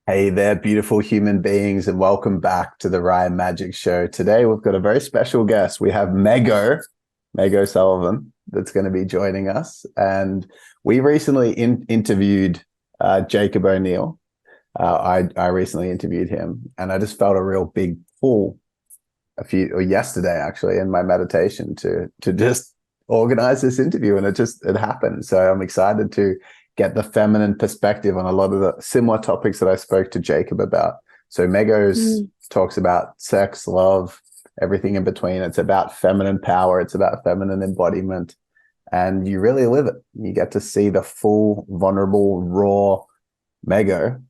Hey there, beautiful human beings, and welcome back to the Ryan Magic Show. Today, we've got a very special guest. We have Mego Sullivan, that's going to be joining us. And we recently interviewed Jacob O'Neill. I recently interviewed him, and I just felt a real big pull yesterday actually in my meditation to just organize this interview, and it happened. So I'm excited to get the feminine perspective on a lot of the similar topics that I spoke to Jacob about. So Megos talks about sex, love, everything in between. It's about feminine power. It's about feminine embodiment. And you really live it. You get to see the full, vulnerable, raw Mego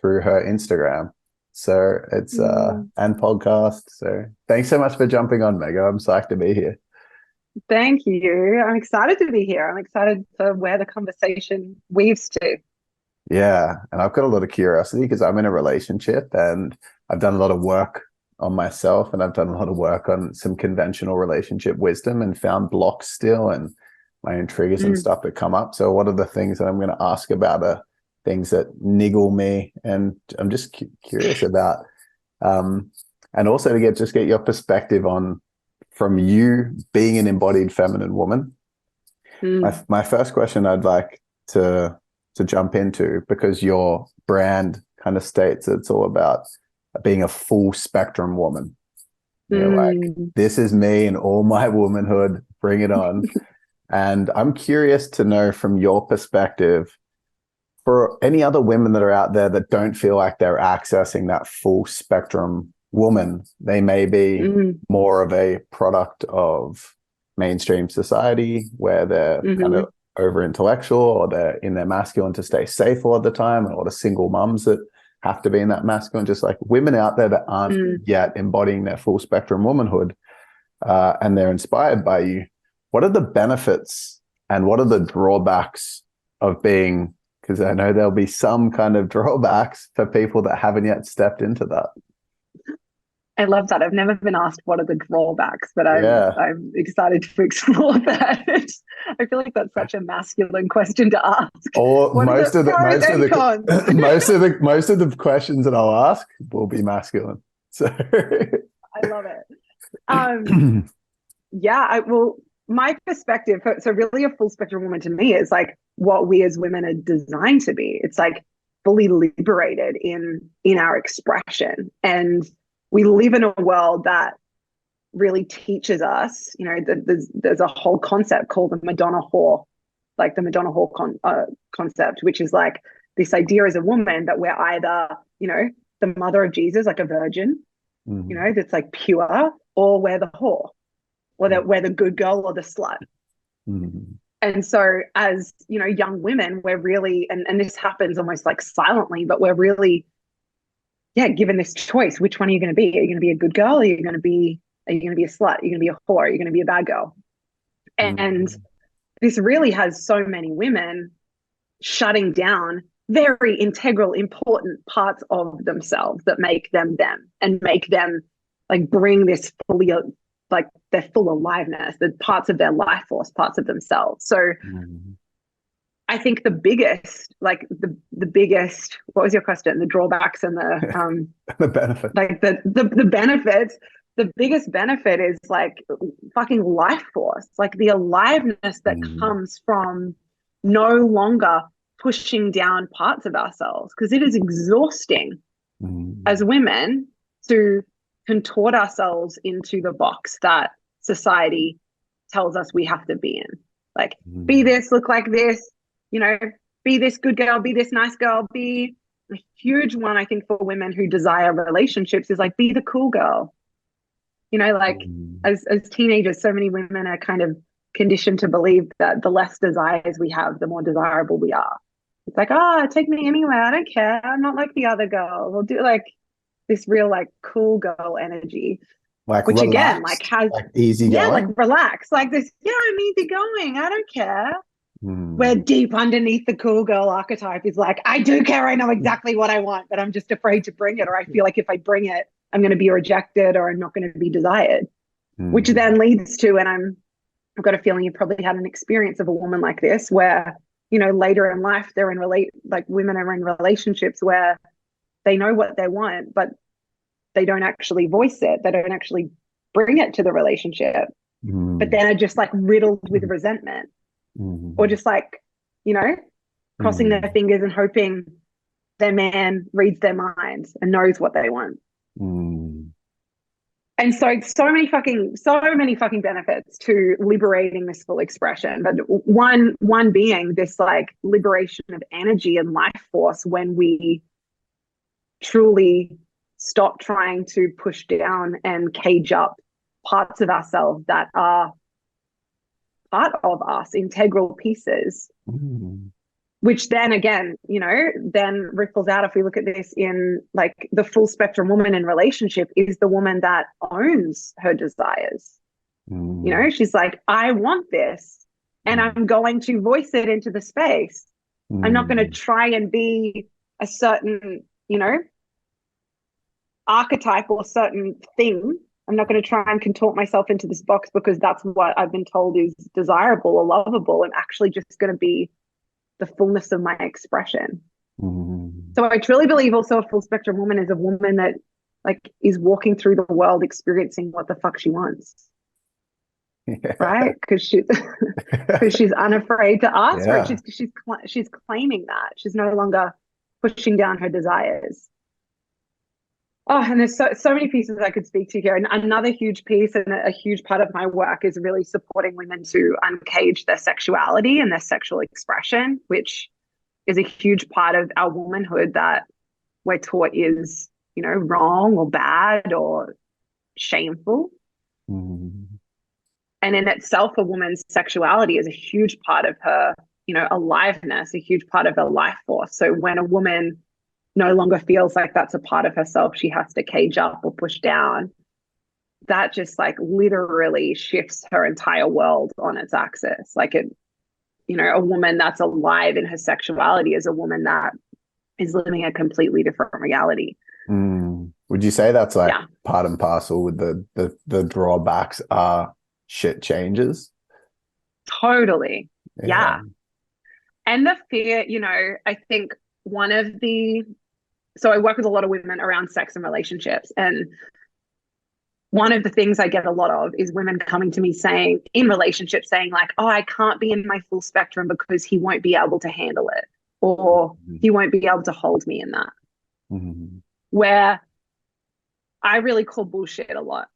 through her Instagram. So it's and podcast. So thanks so much for jumping on, Mego. I'm psyched to be here. Thank you. I'm excited to be here. I'm excited to where the conversation weaves to. Yeah. And I've got a lot of curiosity because I'm in a relationship and I've done a lot of work on myself, and I've done a lot of work on some conventional relationship wisdom and found blocks still and my own triggers and stuff that come up. So what are the things that I'm going to ask about are things that niggle me, and I'm just curious about and also to get your perspective on, from you being an embodied feminine woman. My first question I'd like to jump into, because your brand kind of states it's all about being a full spectrum woman. You're like, this is me and all my womanhood, bring it on. And I'm curious to know from your perspective, for any other women that are out there that don't feel like they're accessing that full spectrum woman, they may be more of a product of mainstream society where they're kind of over intellectual, or they're in their masculine to stay safe all the time, and all the single mums that have to be in that masculine, just like women out there that aren't yet embodying their full spectrum womanhood, and they're inspired by you. What are the benefits and what are the drawbacks of being, because I know there'll be some kind of drawbacks for people that haven't yet stepped into that. I love that. I've never been asked what are the drawbacks, but I'm excited to explore that. I feel like that's such a masculine question to ask. Or what most are of the pros most of and the cons? most of the questions that I'll ask will be masculine. So I love it. Well, my perspective, so really a full spectrum woman to me is like what we as women are designed to be. It's like fully liberated in our expression. And we live in a world that really teaches us, there's a whole concept called the Madonna whore, like the Madonna whore concept, which is like this idea as a woman that we're either, the mother of Jesus, like a virgin, that's like pure, or we're the whore, or that we're the good girl or the slut. And so as, young women, we're really, and this happens almost like silently, but we're really, given this choice. Which one are you going to be? Are you going to be a good girl? Are you going to be a slut? Are you going to be a whore? Are you going to be a bad girl? And this really has so many women shutting down very integral, important parts of themselves that make them and make them like bring this fully, like their full aliveness, the parts of their life force, parts of themselves. So I think the biggest, what was your question? The drawbacks and the the benefit, like the benefits. The biggest benefit is like fucking life force, like the aliveness that comes from no longer pushing down parts of ourselves, because it is exhausting as women to contort ourselves into the box that society tells us we have to be in. Like, be this, look like this, be this good girl, be this nice girl, be a huge one, I think, for women who desire relationships is like, be the cool girl. As teenagers, so many women are kind of conditioned to believe that the less desires we have, the more desirable we are. It's like, take me anywhere. I don't care. I'm not like the other girl. We'll do like this real like cool girl energy. like Which relaxed, again, like has like easy going. like relax, like this. I'm easy going. I don't care. Where deep underneath the cool girl archetype is like, I do care. I know exactly what I want, but I'm just afraid to bring it, or I feel like if I bring it, I'm going to be rejected, or I'm not going to be desired. Which then leads to, and I've got a feeling you've probably had an experience of a woman like this, where later in life they're in women are in relationships where they know what they want, but they don't actually voice it. They don't actually bring it to the relationship, but then are just like riddled with resentment, or just like, you know, crossing their fingers and hoping their man reads their minds and knows what they want. And so many fucking benefits to liberating this full expression. But one being this like liberation of energy and life force when we truly stop trying to push down and cage up parts of ourselves that are part of us, integral pieces, which then again, you know, then ripples out. If we look at this in like the full spectrum woman in relationship is the woman that owns her desires. You know, she's like, I want this and I'm going to voice it into the space. I'm not going to try and be a certain, you know, archetype or certain thing. I'm not going to try and contort myself into this box because that's what I've been told is desirable or lovable. I'm actually just going to be the fullness of my expression. So I truly believe also a full spectrum woman is a woman that like is walking through the world experiencing what the fuck she wants. Right? Because she's unafraid to ask for it. She's claiming that. She's no longer pushing down her desires. Oh, and there's so many pieces I could speak to here. And another huge piece and a huge part of my work is really supporting women to uncage their sexuality and their sexual expression, which is a huge part of our womanhood that we're taught is, you know, wrong or bad or shameful. And in itself, a woman's sexuality is a huge part of her, you know, aliveness, a huge part of her life force. So when a woman no longer feels like that's a part of herself she has to cage up or push down, that just like literally shifts her entire world on its axis. Like it, you know, a woman that's alive in her sexuality is a woman that is living a completely different reality. Would you say that's like part and parcel with the drawbacks are shit changes? Totally. Yeah. And the fear, you know, I think so I work with a lot of women around sex and relationships. And one of the things I get a lot of is women coming to me saying, in relationships, saying like, oh, I can't be in my full spectrum because he won't be able to handle it, or he won't be able to hold me in that. Where I really call bullshit a lot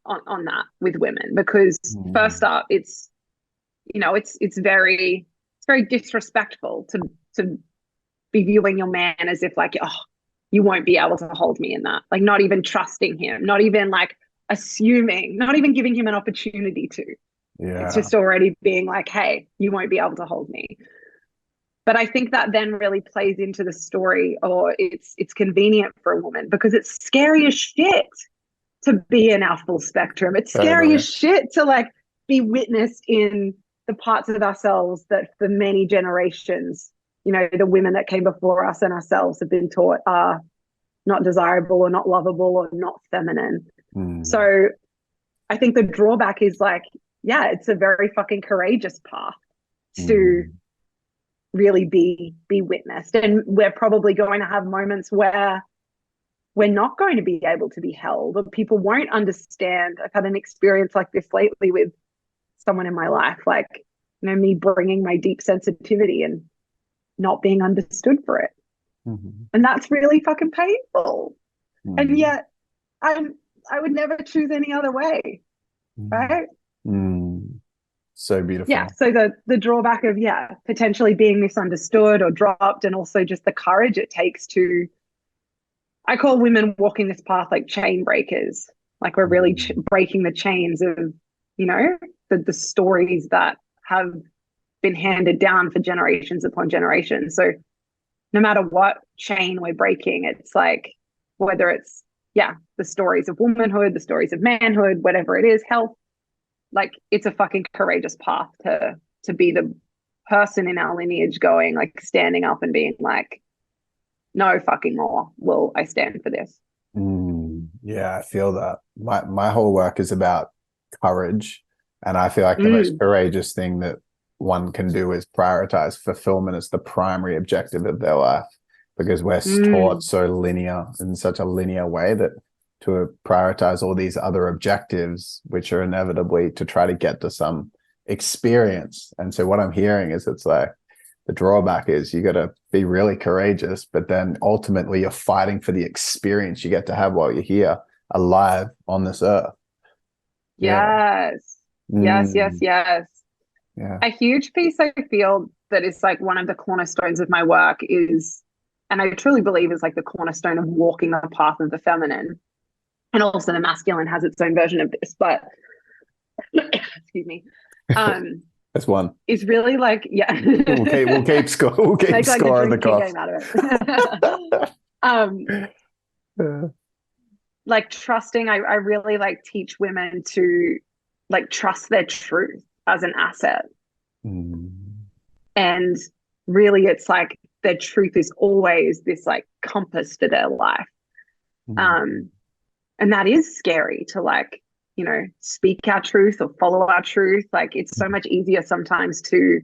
on that with women, because first up, it's, you know, it's very disrespectful to be viewing your man as if like, oh, you won't be able to hold me in that. Like not even trusting him, not even like assuming, not even giving him an opportunity to. It's just already being like, hey, you won't be able to hold me. But I think that then really plays into the story, or it's convenient for a woman because it's scary as shit to be in our full spectrum. It's scary as shit to like be witnessed in the parts of ourselves that for many generations, you know, the women that came before us and ourselves have been taught are not desirable or not lovable or not feminine. So I think the drawback is like, yeah, it's a very fucking courageous path to really be witnessed. And we're probably going to have moments where we're not going to be able to be held, or people won't understand. I've had an experience like this lately with someone in my life, like, you know, me bringing my deep sensitivity and not being understood for it. And that's really fucking painful. And yet I would never choose any other way. Right? So beautiful. Yeah. So the drawback of, potentially being misunderstood or dropped, and also just the courage it takes to, I call women walking this path like chain breakers. Like we're really breaking the chains of, you know, the stories that have been handed down for generations upon generations. So no matter what chain we're breaking, it's like, whether it's, the stories of womanhood, the stories of manhood, whatever it is, health, like it's a fucking courageous path to be the person in our lineage going, like standing up and being like, no fucking more will I stand for this. Yeah, I feel that. My whole work is about courage. And I feel like the most courageous thing that one can do is prioritize fulfillment as the primary objective of their life. because we're taught so linear, in such a linear way, that to prioritize all these other objectives, which are inevitably to try to get to some experience. And so what I'm hearing is, it's like the drawback is you got to be really courageous, but then ultimately you're fighting for the experience you get to have while you're here alive on this earth. Yes. Yes, yes, yes. Yeah. A huge piece I feel that is like one of the cornerstones of my work is, and I truly believe is like the cornerstone of walking the path of the feminine. And also the masculine has its own version of this, but excuse me. That's one. Is really like, yeah. we'll keep score. We'll keep make like score a on the drinking cost. game out of it. Like trusting, I really like teach women to like trust their truth as an asset. And really it's like their truth is always this like compass for their life. And that is scary to like, you know, speak our truth or follow our truth. Like it's so much easier sometimes to,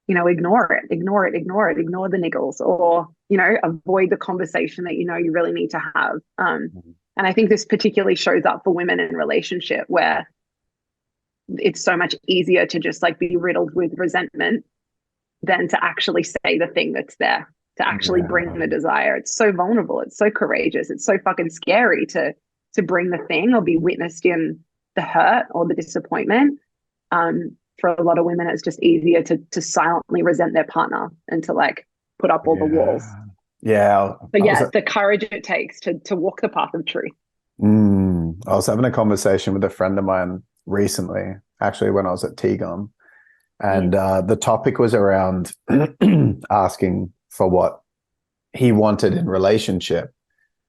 you know, ignore the niggles, or, you know, avoid the conversation that, you know, you really need to have. And I think this particularly shows up for women in relationship, where it's so much easier to just like be riddled with resentment than to actually say the thing that's there, to actually bring the desire. It's so vulnerable. It's so courageous. It's so fucking scary to bring the thing or be witnessed in the hurt or the disappointment. For a lot of women, it's just easier to silently resent their partner and to like put up all the walls. Yeah. But yeah, the courage it takes to walk the path of truth. I was having a conversation with a friend of mine recently, actually, when I was at Tigon. And the topic was around asking for what he wanted in relationship.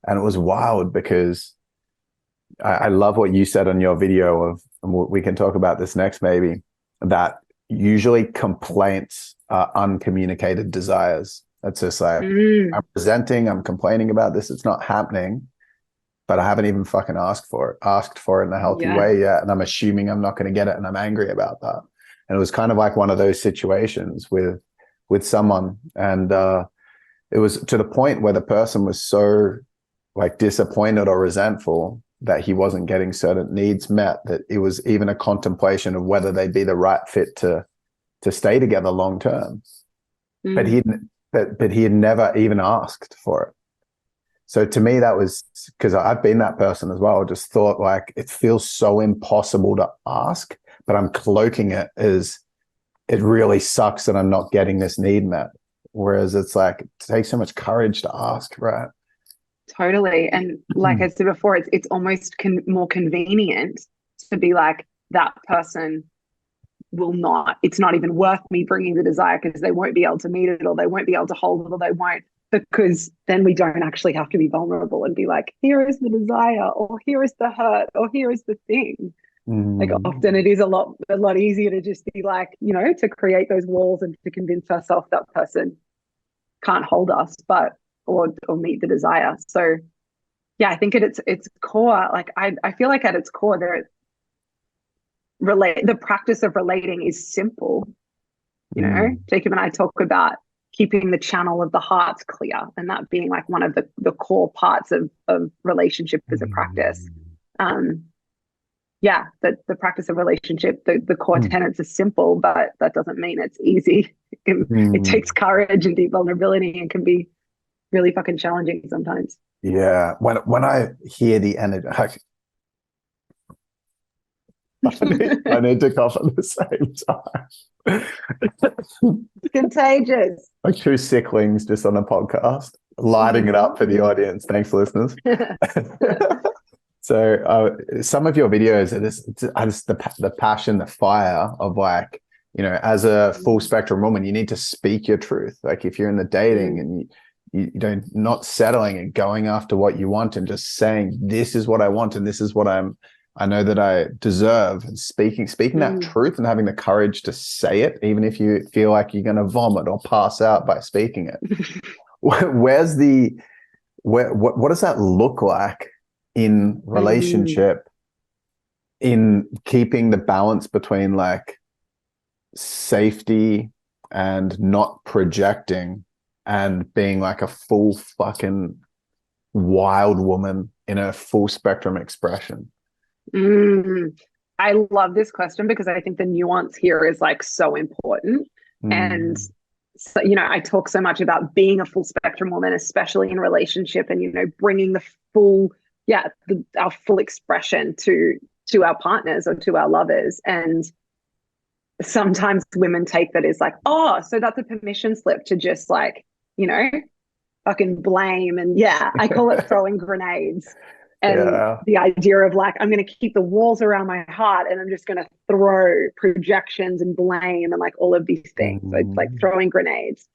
And it was wild because I love what you said on your video of, and we can talk about this next maybe, that usually complaints are uncommunicated desires. It's just like, I'm resenting, I'm complaining about this, it's not happening, but I haven't even fucking asked for it in a healthy way yet. And I'm assuming I'm not going to get it, and I'm angry about that. And it was kind of like one of those situations with someone. And it was to the point where the person was so like disappointed or resentful that he wasn't getting certain needs met, that it was even a contemplation of whether they'd be the right fit to stay together long term. But he had never even asked for it. So to me, that was, because I've been that person as well, just thought like, it feels so impossible to ask, but I'm cloaking it as it really sucks that I'm not getting this need met. Whereas it's like, it takes so much courage to ask, right? Totally. And like I said before, it's almost more convenient to be like, that person will not, it's not even worth me bringing the desire because they won't be able to meet it, or they won't be able to hold it, or they won't, because then we don't actually have to be vulnerable and be like, here is the desire, or here is the hurt, or here is the thing. Like often it is a lot easier to just be like, you know, to create those walls and to convince ourselves that person can't hold us, but or meet the desire. So yeah, I think at its core, like I feel like at its core the practice of relating is simple. You know, Jacob and I talk about keeping the channel of the hearts clear, and that being like one of the core parts of relationship as a practice. Yeah, the practice of relationship, the core tenets are simple, but that doesn't mean it's easy. It takes courage and deep vulnerability, and can be really fucking challenging sometimes. Yeah. When I hear the energy, I need to cough at the same time. It's contagious. Like two sicklings just on a podcast, lighting it up for the audience. Thanks, listeners. So some of your videos are just the passion, the fire of like, you know, as a full spectrum woman, you need to speak your truth. Like if you're in the dating and you don't, not settling and going after what you want and just saying, this is what I want and this is what I know that I deserve, and speaking that truth and having the courage to say it, even if you feel like you're going to vomit or pass out by speaking it. What does that look like in relationship, in keeping the balance between like safety and not projecting, and being like a full fucking wild woman in a full spectrum expression? I love this question because I think the nuance here is like so important. And Mm, so, I talk so much about being a full spectrum woman, especially in relationship, and bringing the full, our full expression to our partners or to our lovers. And sometimes women take that as like, oh, so that's a permission slip to just like, you know, fucking blame. And I call it throwing grenades. And yeah. the idea of like, I'm going to keep the walls around my heart and I'm just going to throw projections and blame and like all of these things. So it's like Mm, throwing grenades.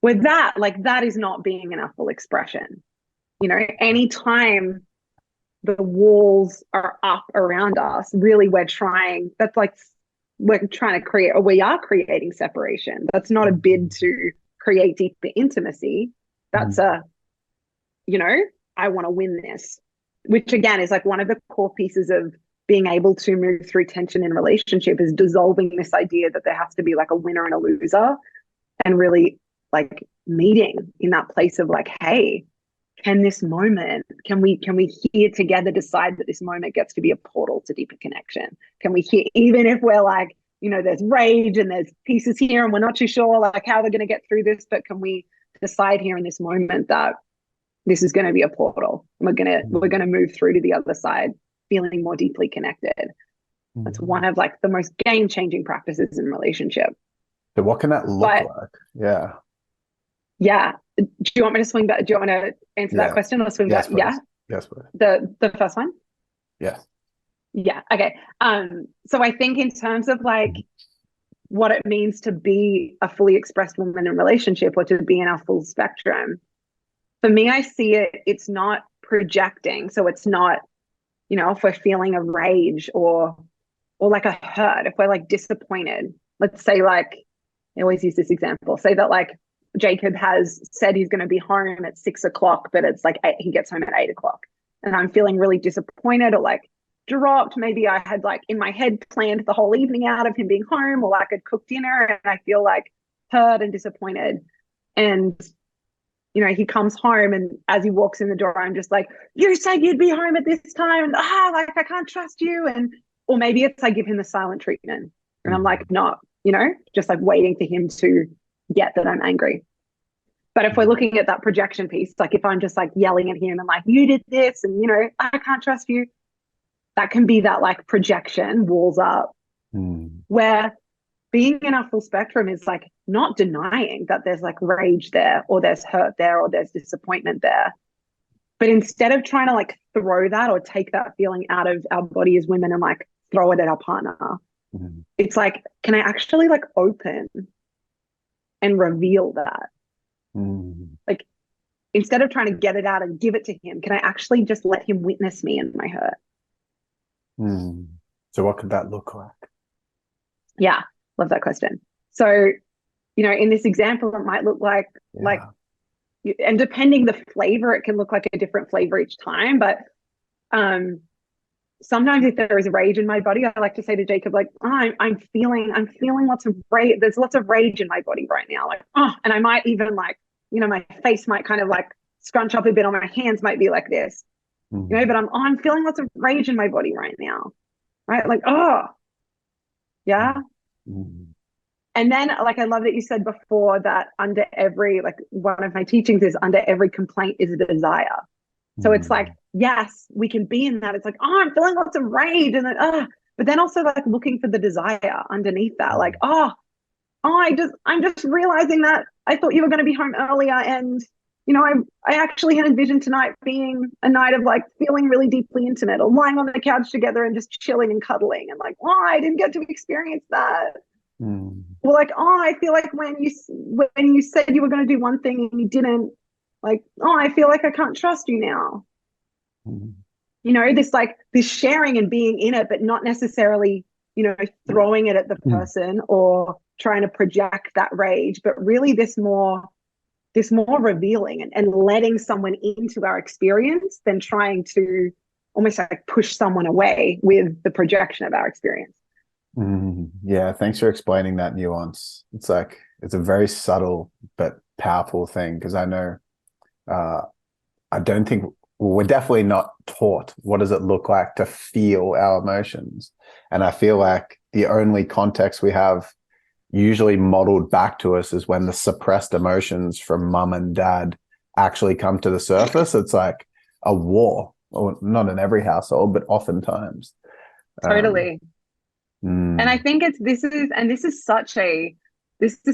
With that, like that is not being in our full expression. Anytime the walls are up around us, really we're trying to create, or we are creating separation. That's not a bid to create deeper intimacy. That's mm, I want to win this, which again is like one of the core pieces of being able to move through tension in relationship is dissolving this idea that there has to be like a winner and a loser, and really like meeting in that place of like, hey, can we here together decide that this moment gets to be a portal to deeper connection? Can we hear, even if we're like, there's rage and there's pieces here and we're not too sure like how we're going to get through this, but can we decide here in this moment that this is going to be a portal and we're going to move through to the other side feeling more deeply connected? That's mm. one of like the most game-changing practices in relationship. So what can that look But like? Yeah. yeah, do you want me to swing back? Do you want me to answer that Yeah. question or swing back? Yes, Yeah, please. Yes, please. the first one. Yes. Yeah. Okay. So I think in terms of like what it means to be a fully expressed woman in relationship or to be in our full spectrum, for me, I see it's not projecting. So it's not, if we're feeling a rage or like a hurt, if we're like disappointed, let's say like, I always use this example, say that like Jacob has said he's going to be home at 6 o'clock, but it's like he gets home at 8 o'clock. And I'm feeling really disappointed or like dropped. Maybe I had like in my head planned the whole evening out of him being home, or like I'd cooked dinner and I feel like hurt and disappointed. And he comes home and as he walks in the door, I'm just like, you said you'd be home at this time. And like I can't trust you. And or maybe it's I give him the silent treatment and I'm like, Mm, not, just like waiting for him to get that I'm angry. But if we're mm, looking at that projection piece, like if I'm just like yelling at him and like, you did this and I can't trust you, that can be that like projection, walls up, mm, where being in our full spectrum is like not denying that there's like rage there or there's hurt there or there's disappointment there. But instead of trying to like throw that or take that feeling out of our body as women and like throw it at our partner, mm, it's like, can I actually like open and reveal that? mm, Like instead of trying to get it out and give it to him, can I actually just let him witness me and my hurt? mm. So what could that look like? Yeah, love that question. So, in this example, it might look like, Yeah. and depending the flavor, it can look like a different flavor each time. But sometimes if there is rage in my body, I like to say to Jacob, like, oh, I'm feeling lots of rage. There's lots of rage in my body right now. Like, oh, and I might even like, my face might kind of like scrunch up a bit, or my hands might be like this, Mm, but I'm feeling lots of rage in my body right now. Right. Like, oh, yeah. mm, mm, And then like I love that you said before that under every, like one of my teachings is under every complaint is a desire. So it's like, mm, yes, we can be in that. It's like, oh, I'm feeling lots of rage. And then, but then also like looking for the desire underneath that, like, mm, I'm just realizing that I thought you were going to be home earlier. And, I actually had envisioned tonight being a night of like feeling really deeply intimate or lying on the couch together and just chilling and cuddling. And like, I didn't get to experience that. mm, Well, like, I feel like when you said you were going to do one thing and you didn't, like, I feel like I can't trust you now. mm, This like this sharing and being in it, but not necessarily, throwing it at the mm. person or trying to project that rage, but really this more revealing and letting someone into our experience than trying to almost like push someone away with the projection of our experience. Yeah, thanks for explaining that nuance. It's like it's a very subtle but powerful thing, because I know uh, I don't think we're definitely not taught what does it look like to feel our emotions. And I feel like the only context we have usually modeled back to us is when the suppressed emotions from mum and dad actually come to the surface. It's like a war, or not in every household, but oftentimes. Totally. And I Mm, think this is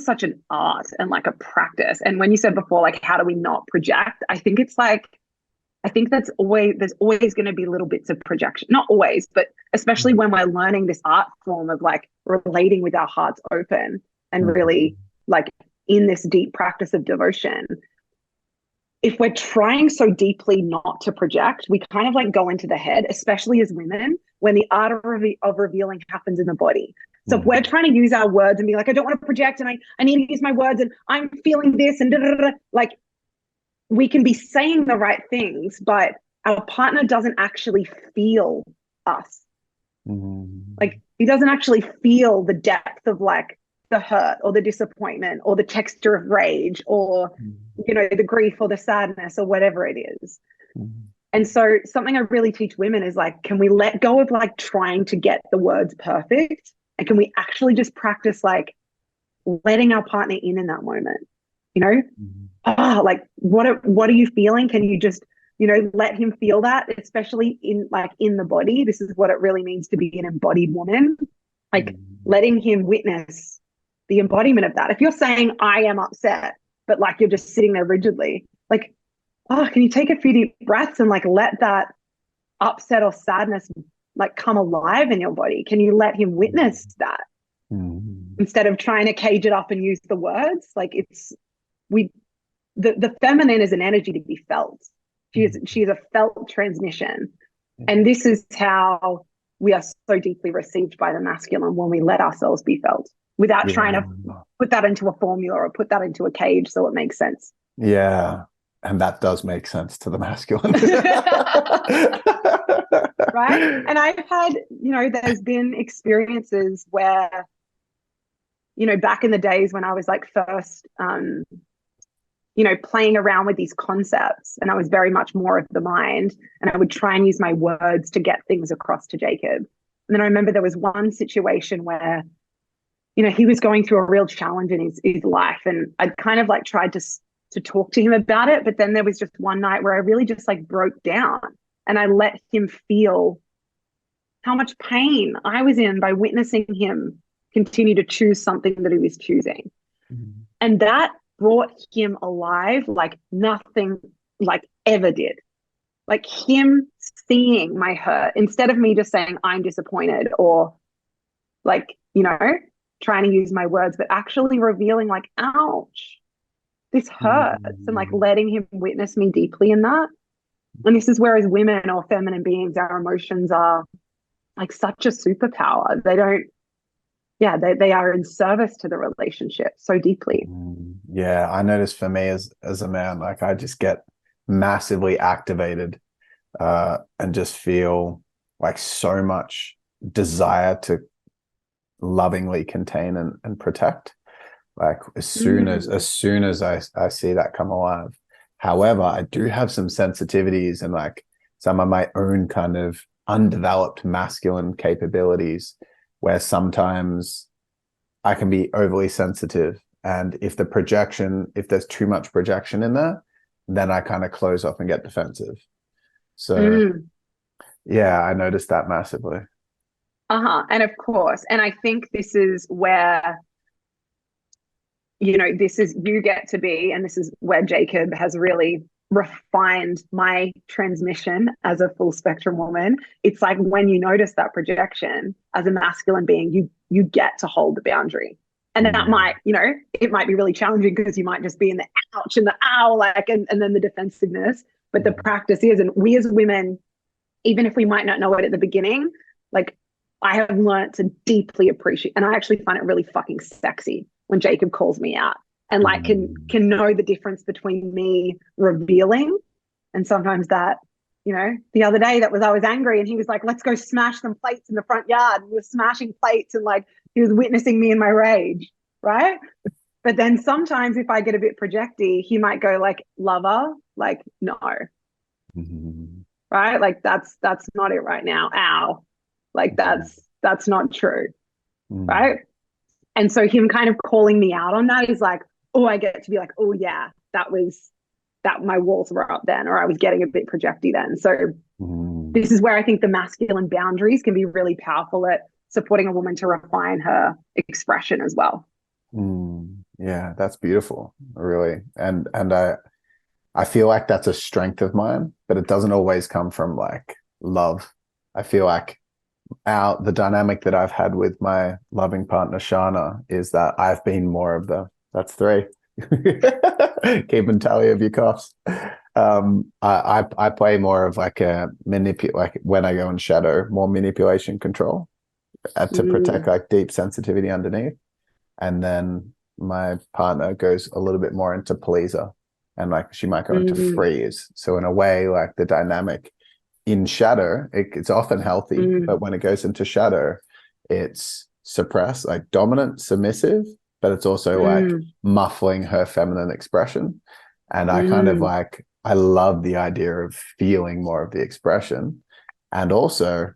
such an art and like a practice. And when you said before, like, how do we not project? I think it's like, I think there's always going to be little bits of projection. Not always, but especially when we're learning this art form of like relating with our hearts open and mm, really like in this deep practice of devotion. If we're trying so deeply not to project, we kind of like go into the head, especially as women, when the art of revealing happens in the body. So if we're mm, trying to use our words and be like, I don't want to project and I need to use my words and I'm feeling this and da, da, da, da, like we can be saying the right things, but our partner doesn't actually feel us. mm, Like he doesn't actually feel the depth of like the hurt or the disappointment or the texture of rage or, mm, you know, the grief or the sadness or whatever it is. mm. And so something I really teach women is like, can we let go of like trying to get the words perfect? And can we actually just practice like letting our partner in that moment? You know, Mm. like what are you feeling? Can you just, you know, let him feel that, especially in like in the body. This is what it really means to be an embodied woman, like Mm. letting him witness the embodiment of that. If you're saying I am upset, but like you're just sitting there rigidly, like, oh, can you take a few deep breaths and like let that upset or sadness like come alive in your body? Can you let him witness that Mm. instead of trying to cage it up and use the words? Like it's we the feminine is an energy to be felt. She is a felt transmission. And this is how we are so deeply received by the masculine, when we let ourselves be felt without Yeah. trying to put that into a formula or put that into a cage so it makes sense. Yeah. And that does make sense to the masculine. Right. And I've had, you know, there's been experiences where, you know, back in the days when I was like first you know, playing around with these concepts. And I was very much more of the mind. And I would try and use my words to get things across to Jacob. And then I remember there was one situation where, you know, he was going through a real challenge in his life. And I'd kind of like tried to talk to him about it. But then there was just one night where I really just like broke down and I let him feel how much pain I was in by witnessing him continue to choose something that he was choosing. And that brought him alive like nothing like ever did. Like him seeing my hurt instead of me just saying I'm disappointed or like, you know, trying to use my words, but actually revealing like, ouch, this hurts, and like letting him witness me deeply in that. And this is where as women or feminine beings, our emotions are like such a superpower. They don't, yeah, they are in service to the relationship so deeply. Yeah, I noticed for me as a man, like I just get massively activated and just feel like so much desire to lovingly contain and protect. Like as soon as I see that come alive. However, I do have some sensitivities and like some of my own kind of undeveloped masculine capabilities where sometimes I can be overly sensitive. And if there's too much projection in there, then I kind of close off and get defensive. So Mm. yeah, I noticed that massively. And of course, and I think this is where, you know, this is you get to be, and this is where Jacob has really refined my transmission as a full spectrum woman. It's like when you notice that projection as a masculine being, you get to hold the boundary. And that Mm, might, you know, it might be really challenging because you might just be in the ouch and the ow, like, and then the defensiveness. But the mm, practice is, and we as women, even if we might not know it at the beginning, like I have learned to deeply appreciate, and I actually find it really fucking sexy when Jacob calls me out and like mm. can know the difference between me revealing and sometimes that, you know, the other day I was angry and he was like, let's go smash some plates in the front yard. And we were smashing plates and like he was witnessing me in my rage, right? But then sometimes if I get a bit projecty, he might go like, lover, like, no, Mm-hmm. right? Like that's not it right now. Ow. Like that's not true. Mm-hmm. Right. And so him kind of calling me out on that is like, oh, I get to be like, oh yeah, that my walls were up then, or I was getting a bit projecty then. So this is where I think the masculine boundaries can be really powerful at supporting a woman to refine her expression as well. Yeah, that's beautiful, really. And I feel like that's a strength of mine, but it doesn't always come from like love. I feel like the dynamic that I've had with my loving partner Shana is that I've been more of that's three. Keeping tally of your coughs. I play more of like a like when I go in shadow, more manipulation control to protect like deep sensitivity underneath. And then my partner goes a little bit more into pleaser, and like she might go into freeze. So in a way, like the dynamic in shadow, it's often healthy, but when it goes into shadow, it's suppressed, like dominant, submissive, but it's also like muffling her feminine expression. And I kind of like, I love the idea of feeling more of the expression. And also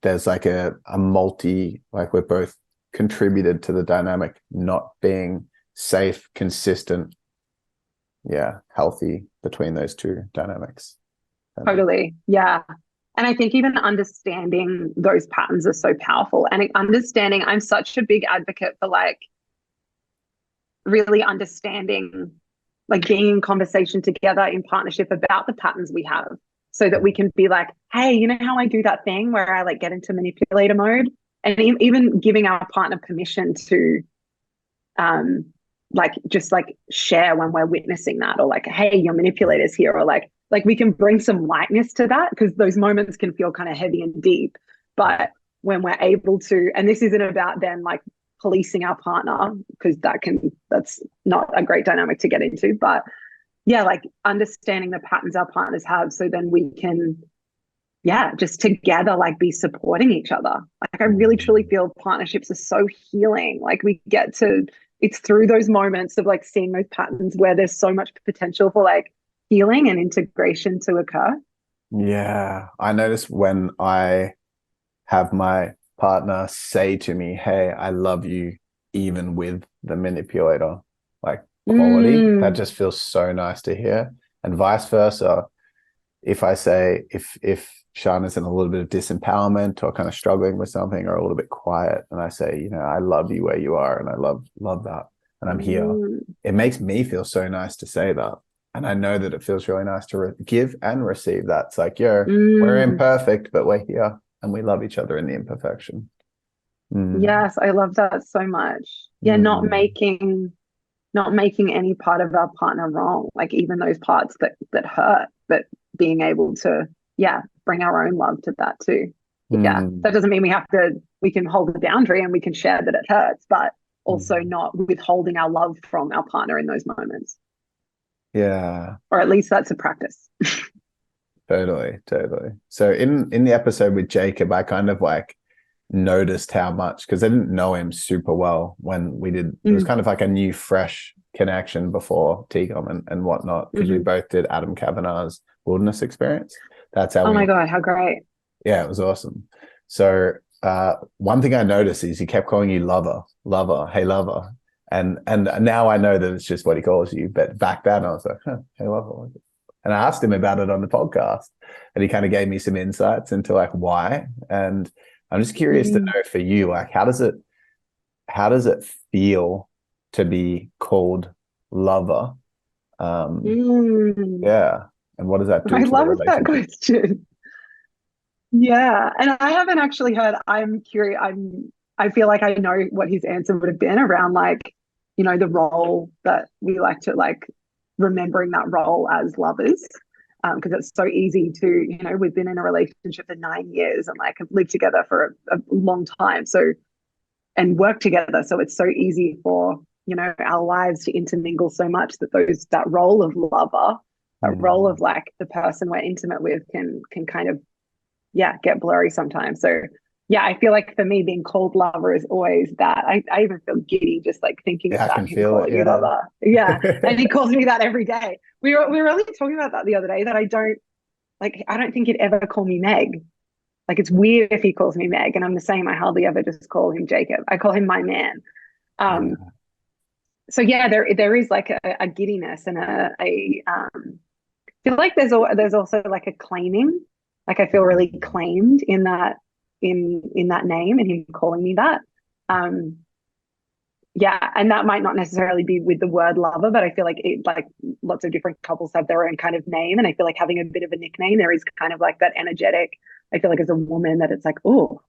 there's like a multi, like we're both contributed to the dynamic not being safe, consistent, healthy between those two dynamics. Totally. Yeah. And I think even understanding those patterns are so powerful. And understanding, I'm such a big advocate for like really understanding, like being in conversation together in partnership about the patterns we have so that we can be like, hey, you know how I do that thing where I like get into manipulator mode? And even giving our partner permission to like just like share when we're witnessing that, or like, hey, your manipulator's here, or like we can bring some lightness to that, because those moments can feel kind of heavy and deep. But when we're able to, and this isn't about then like policing our partner, because that's not a great dynamic to get into, but yeah, like understanding the patterns our partners have, so then we can just together like be supporting each other. Like I really truly feel partnerships are so healing. Like we get to, it's through those moments of like seeing those patterns where there's so much potential for like healing and integration to occur. Yeah, I notice when I have my partner say to me, hey, I love you, even with the manipulator, like quality, that just feels so nice to hear. And vice versa. If I say, if Shana's in a little bit of disempowerment or kind of struggling with something or a little bit quiet, and I say, you know, I love you where you are, and I love that, and I'm here, it makes me feel so nice to say that. And I know that it feels really nice to give and receive that. It's like, we're imperfect, but we're here and we love each other in the imperfection. Yes, I love that so much. Yeah, not making any part of our partner wrong, like even those parts that hurt, but being able to, bring our own love to that too. Yeah. That doesn't mean we can hold a boundary and we can share that it hurts, but also not withholding our love from our partner in those moments. Yeah. Or at least that's a practice. Totally. So in the episode with Jacob, I kind of like noticed how much, because I didn't know him super well when we did, it was kind of like a new, fresh connection before Tigom and whatnot, because we both did Adam Kavanagh's wilderness experience. That's how my God, how great. Yeah, it was awesome. So one thing I noticed is he kept calling you lover, hey lover. And now I know that it's just what he calls you. But back then I was like, hey lover. And I asked him about it on the podcast, and he kind of gave me some insights into like why. And I'm just curious to know for you, like how does it feel to be called lover? Yeah. And what does that do I to the love that relationship? question. Yeah. And I haven't actually heard, I'm curious. I feel like I know what his answer would have been around like, you know, the role that we like to like remembering that role as lovers. Because it's so easy to, you know, we've been in a relationship for 9 years and like have lived together for a long time. So, and work together. So it's so easy for, you know, our lives to intermingle so much that that role of lover, that role of like the person we're intimate with can kind of, get blurry sometimes. So Yeah, I feel like for me, being called lover is always that. I even feel giddy just like thinking Yeah, I can about him feel it. calling me Yeah. lover. Yeah, and he calls me that every day. We were really talking about that the other day, that I don't think he'd ever call me Meg. Like, it's weird if he calls me Meg, and I'm the same. I hardly ever just call him Jacob. I call him my man. Um, Yeah. so yeah, there is like a giddiness and I feel like there's also like a claiming. Like, I feel really claimed in that name and him calling me that. Um, yeah, and that might not necessarily be with the word lover, but I feel like lots of different couples have their own kind of name, and I feel like having a bit of a nickname, there is kind of like that energetic. I feel like as a woman that it's like, oh,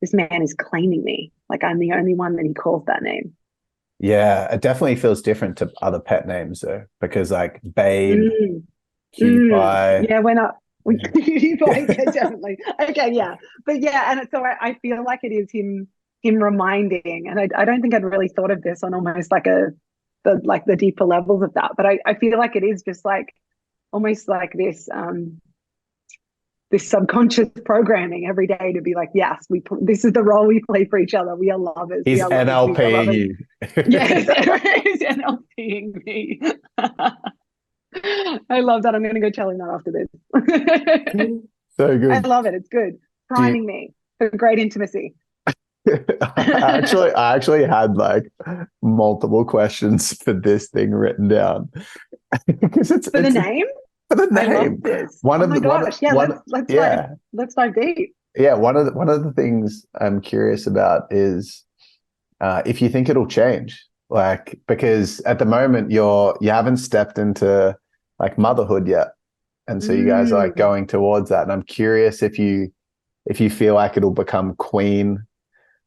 this man is claiming me. Like, I'm the only one that he calls that name. Yeah, it definitely feels different to other pet names though, because like babe, Mm, cutie pie. yeah, we're not. We Yeah. like yeah, definitely. Okay, yeah, but yeah, and so I feel like it is him reminding, and I don't think I'd really thought of this on almost like the deeper levels of that, but I feel like it is just like almost like this subconscious programming every day to be like, yes, this is the role we play for each other. We are lovers. We He's are lovers. We are NLPing lovers. you. Yes, everybody's NLPing me. I love that. I'm going to go tell him that after this. So I good. love it. It's good. Do you, Priming me for great intimacy. I actually had like multiple questions for this thing written down because For the name, for the I love name. this. One Oh of my the gosh. Yeah, one yeah. let's dive deep. Yeah, one of the things I'm curious about is if you think it'll change, like because at the moment you haven't stepped into like motherhood yet, and so you guys are like Mm. going towards that. And I'm curious if you feel like it'll become queen,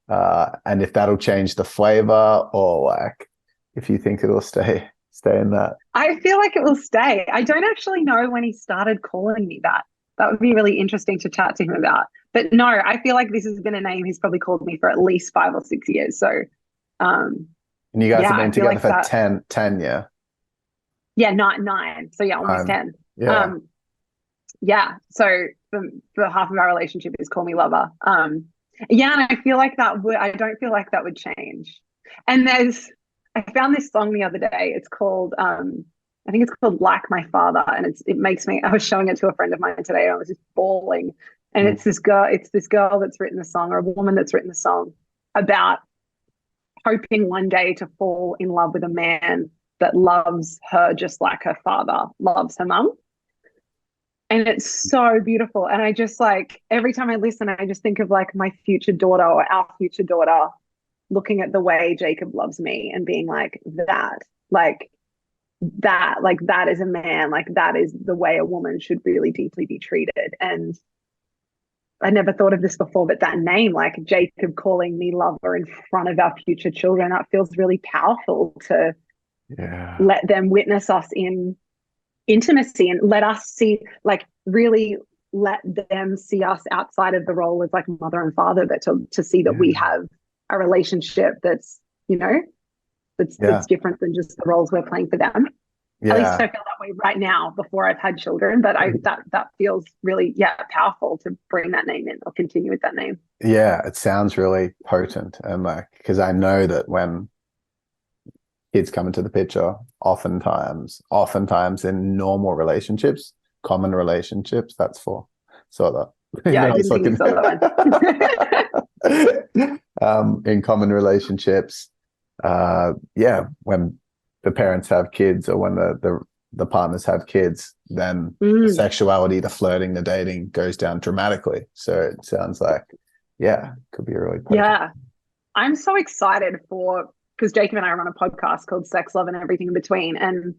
and if that'll change the flavor, or like if you think it'll stay in that. I feel like it will stay. I don't actually know when he started calling me that. That would be really interesting to chat to him about. But no, I feel like this has been a name he's probably called me for at least 5 or 6 years. So, um, And you guys yeah, have I been feel together like for that. 10, yeah. Yeah, nine. So yeah, almost 10. Yeah. Um, yeah. So for half of our relationship is call me lover. Yeah, and I feel like I don't feel like that would change. And I found this song the other day. It's called, I think it's called Like My Father. And it makes me, I was showing it to a friend of mine today and I was just bawling. And Mm. it's this girl that's written the song, or a woman that's written the song about hoping one day to fall in love with a man that loves her just like her father loves her mum. And it's so beautiful. And I just like, every time I listen, I just think of like my future daughter or our future daughter looking at the way Jacob loves me and being like that is a man, like that is the way a woman should really deeply be treated. And I never thought of this before, but that name, like Jacob calling me lover in front of our future children, that feels really powerful to Yeah. let them witness us in intimacy and let us see, like, really let them see us outside of the role as like mother and father, but to see that we Yeah. have a relationship that's, that's Yeah. different than just the roles we're playing for them. At least I Yeah. feel that way right now before I've had children, but that feels really, yeah, powerful to bring that name in or continue with that name. Yeah. It sounds really potent. And like, because I know that when kids come into the picture, oftentimes in normal relationships, common relationships, that's for sort of, Yeah, I I was didn't think you looking saw that in common relationships, yeah, when the parents have kids or when the partners have kids, then the one. sexuality, the flirting, the dating goes down dramatically. So it sounds like, yeah, could be a really potent. Yeah. I'm so excited because Jacob and I run a podcast called Sex, Love, and Everything in Between. And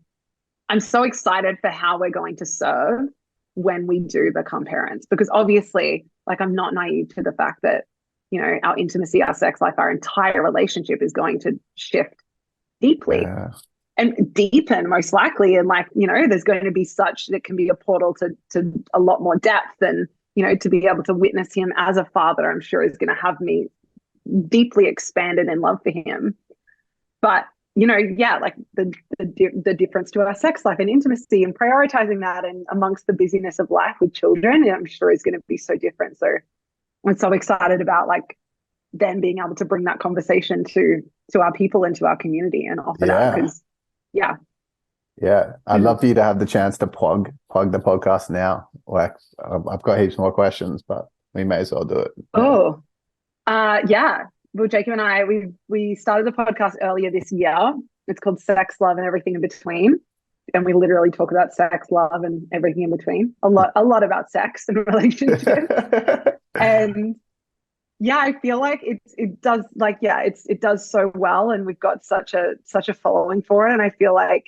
I'm so excited for how we're going to serve when we do become parents. Because obviously, like, I'm not naive to the fact that, our intimacy, our sex life, our entire relationship is going to shift deeply Yeah, and deepen, most likely. And like, there's going to be that can be a portal to a lot more depth. And, to be able to witness him as a father, I'm sure is going to have me deeply expanded in love for him. But yeah, like the difference to our sex life and intimacy and prioritizing that and amongst the busyness of life with children, I'm sure is going to be so different. So I'm so excited about like then being able to bring that conversation to our people and to our community and offer that, Yeah. because yeah. Yeah. I'd love for you to have the chance to plug the podcast now. Like I've got heaps more questions, but we may as well do it. Yeah. Oh, yeah. Well, Jacob and I, we started the podcast earlier this year. It's called Sex, Love, and Everything in Between. And we literally talk about sex, love, and everything in between. A lot about sex and relationships. And yeah, I feel like it does, like, yeah, it does so well, and we've got such a following for it. And I feel like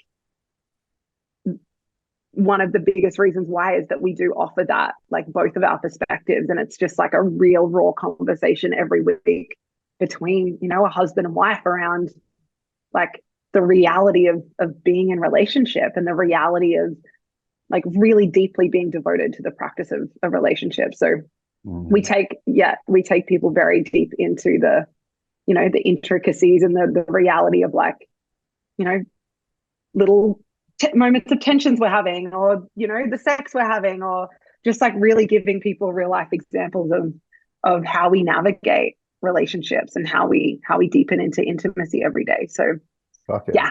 one of the biggest reasons why is that we do offer that, like, both of our perspectives, and it's just like a real raw conversation every week between, you know, a husband and wife around like the reality of being in relationship, and the reality of like really deeply being devoted to the practice of a relationship. So we take people very deep into the, you know, the intricacies and the reality of, like, you know, little moments of tensions we're having, or, you know, the sex we're having, or just like really giving people real life examples of how we navigate relationships and how we deepen into intimacy every day. So yeah,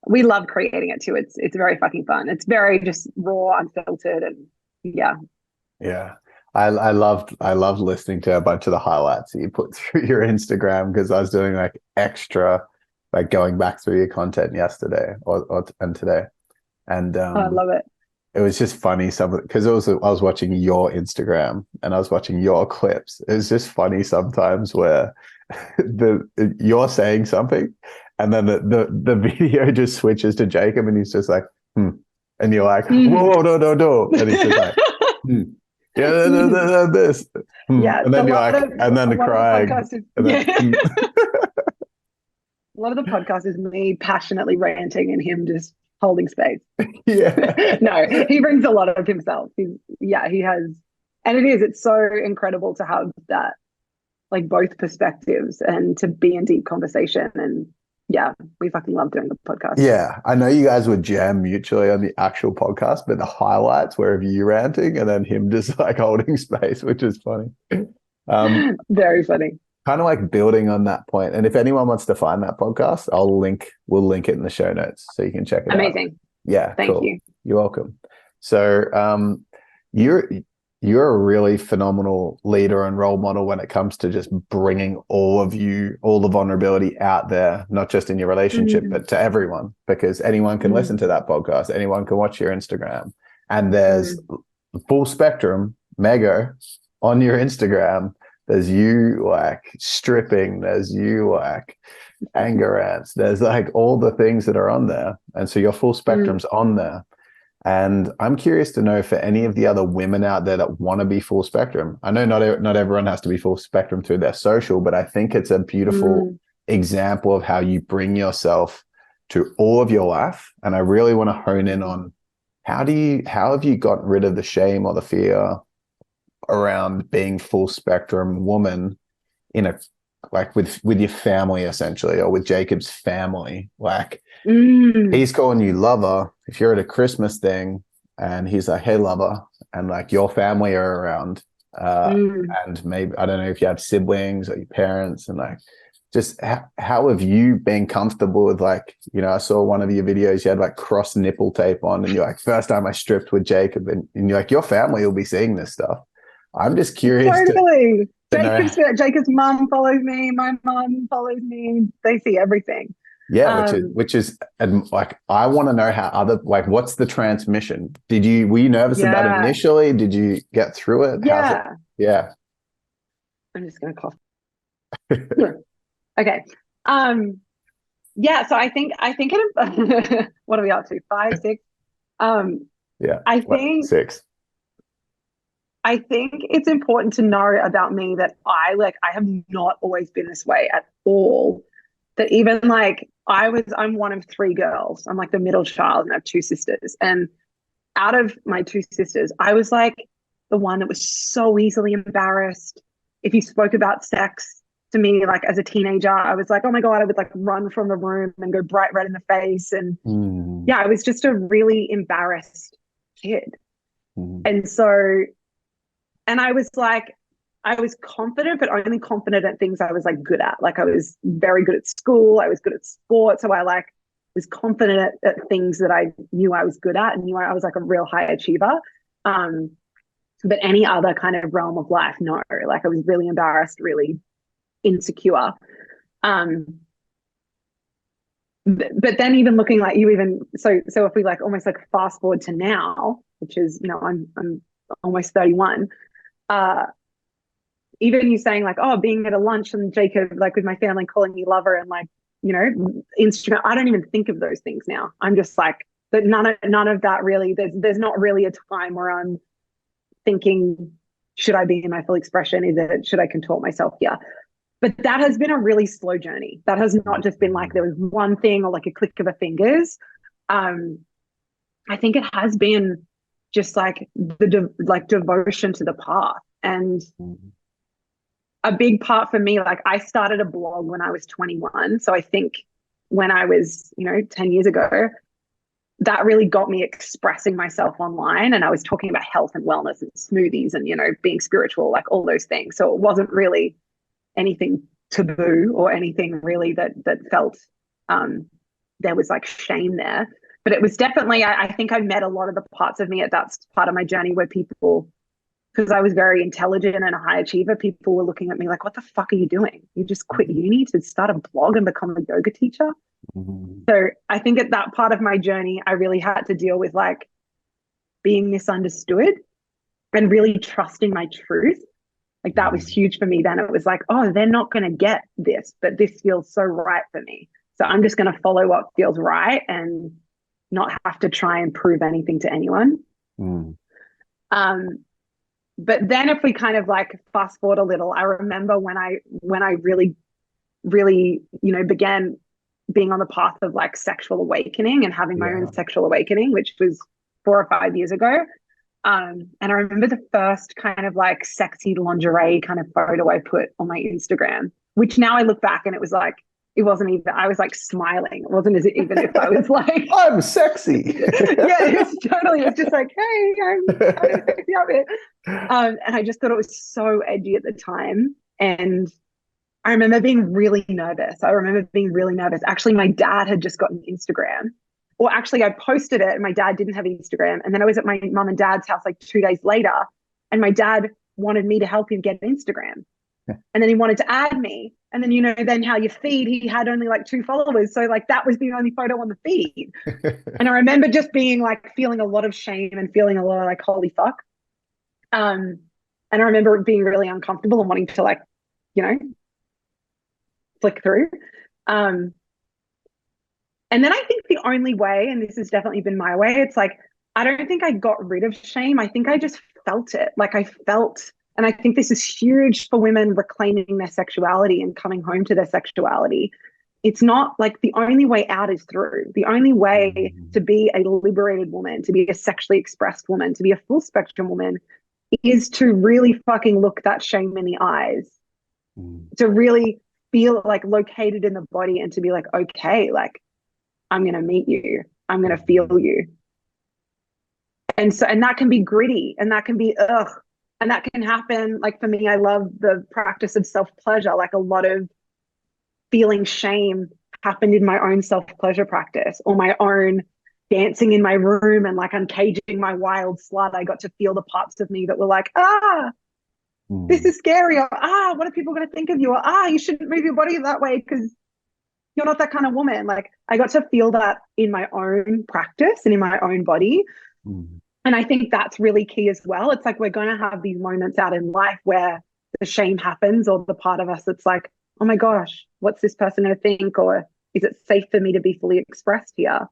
we love creating it too. It's very fucking fun. It's very just raw, unfiltered, and yeah. Yeah. I loved listening to a bunch of the highlights that you put through your Instagram, because I was doing like extra, like going back through your content yesterday and today. And I love it. it was just funny because I was watching your Instagram and I was watching your clips. It was just funny sometimes where you're saying something and then the video just switches to Jacob and he's just like, and you're like, whoa, no. And he's just like, yeah, this. Yeah, And then you're like, and then the crying. A lot of the podcast is me passionately ranting and him just holding space. Yeah. No, he brings a lot of himself. He has, and it's so incredible to have that, like, both perspectives and to be in deep conversation. And yeah, we fucking love doing the podcast. Yeah, I know you guys would jam mutually on the actual podcast, but the highlights were of you ranting and then him just like holding space, which is funny. Very funny. Kind of like building on that point. And if anyone wants to find that podcast, we'll link it in the show notes so you can check it out. Amazing. Yeah, thank you. You're welcome. So you're a really phenomenal leader and role model when it comes to just bringing all the vulnerability out there, not just in your relationship, but to everyone, because anyone can listen to that podcast. Anyone can watch your Instagram, and there's full spectrum, mega on your Instagram. There's you like stripping, there's you like anger ants, there's like all the things that are on there. And so your full spectrum's on there. And I'm curious to know, for any of the other women out there that want to be full spectrum. I know not everyone has to be full spectrum through their social, but I think it's a beautiful example of how you bring yourself to all of your life. And I really want to hone in on how have you gotten rid of the shame or the fear around being full spectrum woman in a, like, with your family essentially, or with Jacob's family. Like, he's calling you lover if you're at a Christmas thing and he's like, hey lover, and like your family are around, and maybe, I don't know if you have siblings or your parents, and like, just how have you been comfortable with, like, you know, I saw one of your videos, you had like cross nipple tape on and you're like, first time I stripped with Jacob, and you're like, your family will be seeing this stuff. I'm just curious. Totally. Jacob's mum follows me. My mum follows me. They see everything. Yeah, which is like, I want to know how what's the transmission? Were you nervous about it initially? Did you get through it? Yeah. Yeah. I'm just gonna cough. Okay. Yeah. So I think it. What are we up to? 5, 6. Yeah. I think 6. I think it's important to know about me that I have not always been this way at all. That even like I'm one of 3 girls. I'm like the middle child and I have 2 sisters. And out of my 2 sisters, I was like the one that was so easily embarrassed. If you spoke about sex to me, like as a teenager, I was like, oh my God, I would like run from the room and go bright red in the face. And yeah, I was just a really embarrassed kid. And so, and I was like, I was confident, but only confident at things I was like good at. Like I was very good at school. I was good at sport. So I like was confident at things that I knew I was good at and knew I was like a real high achiever. But any other kind of realm of life, no. Like I was really embarrassed, really insecure. But then even looking like you even so if we like almost like fast forward to now, which is, you know, I'm almost 31. Even you saying like, oh, being at a lunch and Jacob, like with my family calling me lover and like, you know, Instagram, I don't even think of those things now. I'm just like, but none of that really, there's not really a time where I'm thinking, should I be in my full expression? Should I contort myself here? But that has been a really slow journey. That has not just been like there was one thing or like a click of a fingers. I think it has been just like devotion to the path. And a big part for me, like I started a blog when I was 21. So I think when I was, you know, 10 years ago, that really got me expressing myself online. And I was talking about health and wellness and smoothies and, you know, being spiritual, like all those things. So it wasn't really anything taboo or anything really that felt there was like shame there. But it was definitely, I think I met a lot of the parts of me at that part of my journey where people, because I was very intelligent and a high achiever, people were looking at me like, what the fuck are you doing? You just quit uni to start a blog and become a yoga teacher? Mm-hmm. So I think at that part of my journey, I really had to deal with like being misunderstood and really trusting my truth. Like that was huge for me then. It was like, oh, they're not going to get this, but this feels so right for me. So I'm just going to follow what feels right and not have to try and prove anything to anyone. But then if we kind of like fast forward a little, I remember when I really, really, you know, began being on the path of like sexual awakening and having my own sexual awakening, which was 4 or 5 years ago. And I remember the first kind of like sexy lingerie kind of photo I put on my Instagram, which now I look back and it was like, it wasn't even, I was like smiling. It wasn't as even if I was like, I'm sexy. Yeah, it was totally, it's just like, hey, I'm kind of sexy out here. And I just thought it was so edgy at the time. And I remember being really nervous. Actually, my dad had just gotten Instagram. Or actually, I posted it and my dad didn't have Instagram. And then I was at my mum and dad's house like 2 days later. And my dad wanted me to help him get Instagram. And then he wanted to add me. And then, you know, then how you feed, he had only like 2 followers. So like that was the only photo on the feed. And I remember just being like, feeling a lot of shame and feeling a lot of like, holy fuck. And I remember being really uncomfortable and wanting to like, you know, flick through. And then I think the only way, and this has definitely been my way, it's like, I don't think I got rid of shame. I think I just felt it. Like I felt, and I think this is huge for women reclaiming their sexuality and coming home to their sexuality. It's not like the only way out is through. The only way to be a liberated woman, to be a sexually expressed woman, to be a full spectrum woman is to really fucking look that shame in the eyes, to really feel like located in the body and to be like, okay, like I'm going to meet you. I'm going to feel you. And so, and that can be gritty and that can be, and that can happen. Like for me, I love the practice of self-pleasure. Like a lot of feeling shame happened in my own self-pleasure practice or my own dancing in my room and like uncaging my wild slut. I got to feel the parts of me that were like, this is scary. Or, what are people going to think of you? Or, you shouldn't move your body that way because you're not that kind of woman. Like I got to feel that in my own practice and in my own body. And I think that's really key as well. It's like we're going to have these moments out in life where the shame happens or the part of us that's like, oh my gosh, what's this person going to think? Or is it safe for me to be fully expressed here?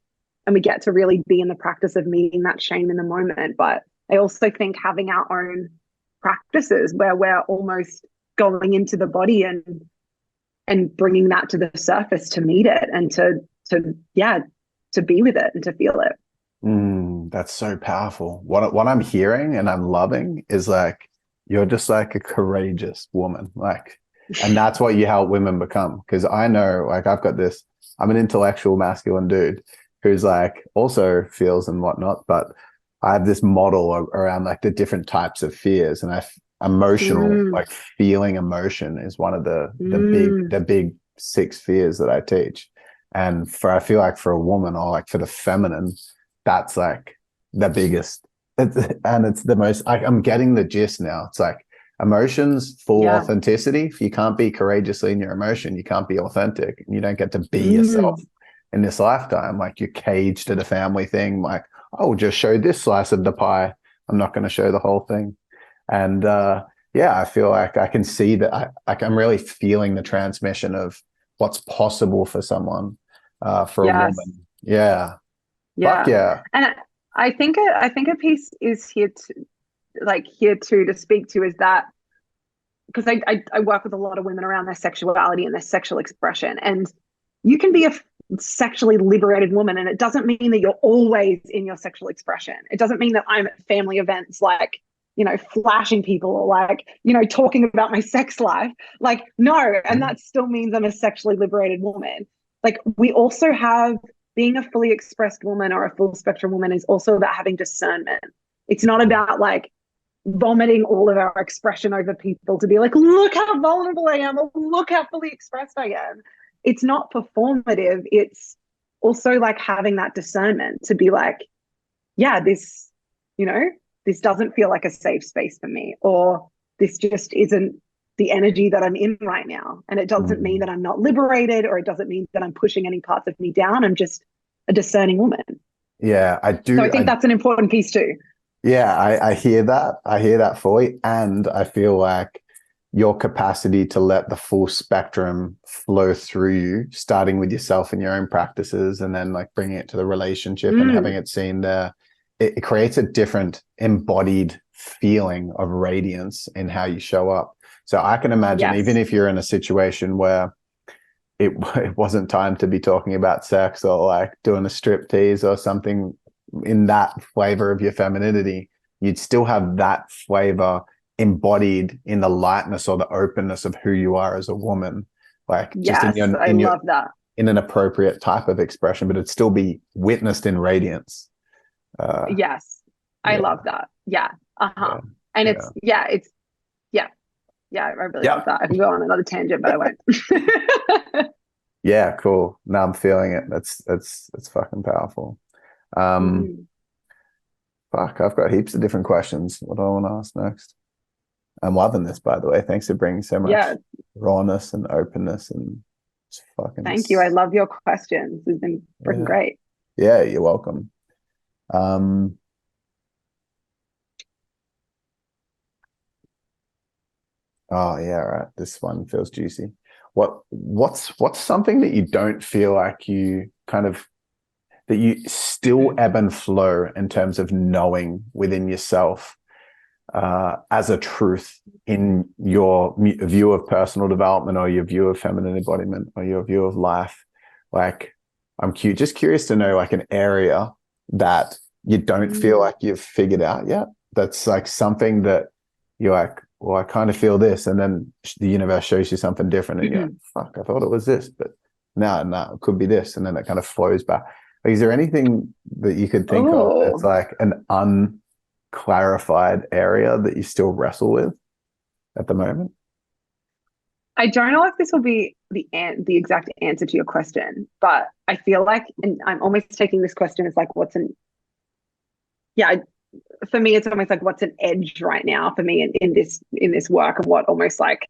And we get to really be in the practice of meeting that shame in the moment. But I also think having our own practices where we're almost going into the body and bringing that to the surface to meet it and to be with it and to feel it. That's so powerful. What I'm hearing and I'm loving is like, you're just like a courageous woman. Like, and that's what you help women become. Because I know, like, I'm an intellectual masculine dude who's like also feels and whatnot, but I have this model around like the different types of fears. And I emotional, Mm, like feeling emotion is one of mm, the big six fears that I teach. And I feel like for a woman, or like for the feminine, that's like the biggest. And it's the most, I'm getting the gist now. It's like emotions, full yeah. authenticity. If you can't be courageously in your emotion, you can't be authentic. You don't get to be yourself Mm, in this lifetime. Like you're caged at a family thing. Like, oh, just show this slice of the pie. I'm not going to show the whole thing. And yeah, I feel like I can see that. I'm really feeling the transmission of what's possible for someone, for a yes. woman. Yeah, fuck Yeah. yeah. And I think a piece is here to here to speak to is that because I work with a lot of women around their sexuality and their sexual expression. And you can be a sexually liberated woman, and it doesn't mean that you're always in your sexual expression. It doesn't mean that I'm at family events like, flashing people or like, talking about my sex life. Like, no. And that still means I'm a sexually liberated woman. Like, we also have being a fully expressed woman or a full spectrum woman is also about having discernment. It's not about like vomiting all of our expression over people to be like, look how vulnerable I am, or look how fully expressed I am. It's not performative. It's also like having that discernment to be like, yeah, you know, this doesn't feel like a safe space for me, or this just isn't the energy that I'm in right now. And it doesn't mean Mm. that I'm not liberated, or it doesn't mean that I'm pushing any parts of me down. I'm just a discerning woman. Yeah, I So I do. think that's an important piece too. Yeah, I hear that. I hear that fully. And I feel like your capacity to let the full spectrum flow through you, starting with yourself and your own practices, and then like bringing it to the relationship and having Mm, it seen there, it creates a different embodied feeling of radiance in how you show up. So I can imagine, even yes. if you're in a situation where it wasn't time to be talking about sex or like doing a strip tease or something in that flavor of your femininity, you'd still have that flavor embodied in the lightness or the openness of who you are as a woman, like just Yes, I love that. in an appropriate type of expression, but it'd still be witnessed in radiance. Yes, I Yeah, love that. Yeah. Uh-huh. yeah, And yeah, yeah, yeah, I really love yeah, that. I can go on another tangent, but I won't. yeah. Cool. Now I'm feeling it. That's fucking powerful. um Mm, Fuck, I've got heaps of different questions. What do I want to ask next? I'm loving this, by the way. Thanks for bringing so much yeah, rawness and openness and just fucking, thank you. I love your questions. It's been freaking yeah. great. Yeah, you're welcome. Um, oh yeah, right. This one feels juicy. What's something that you don't feel like you kind of that you still ebb and flow in terms of knowing within yourself, as a truth in your view of personal development or your view of feminine embodiment or your view of life? Like, just curious to know like an area that you don't feel Mm, like you've figured out yet. That's like something that you're like, well, I kind of feel this, and then the universe shows you something different, and you're like, mm. fuck, I thought it was this, but no, it could be this, and then it kind of flows back. Like, is there anything that you could think of that's Oh, like an clarified area that you still wrestle with at the moment? I don't know if this will be the exact answer to your question, but I feel like, and I'm almost taking this question as like, yeah, for me, it's almost like what's an edge right now for me in this work of what almost like,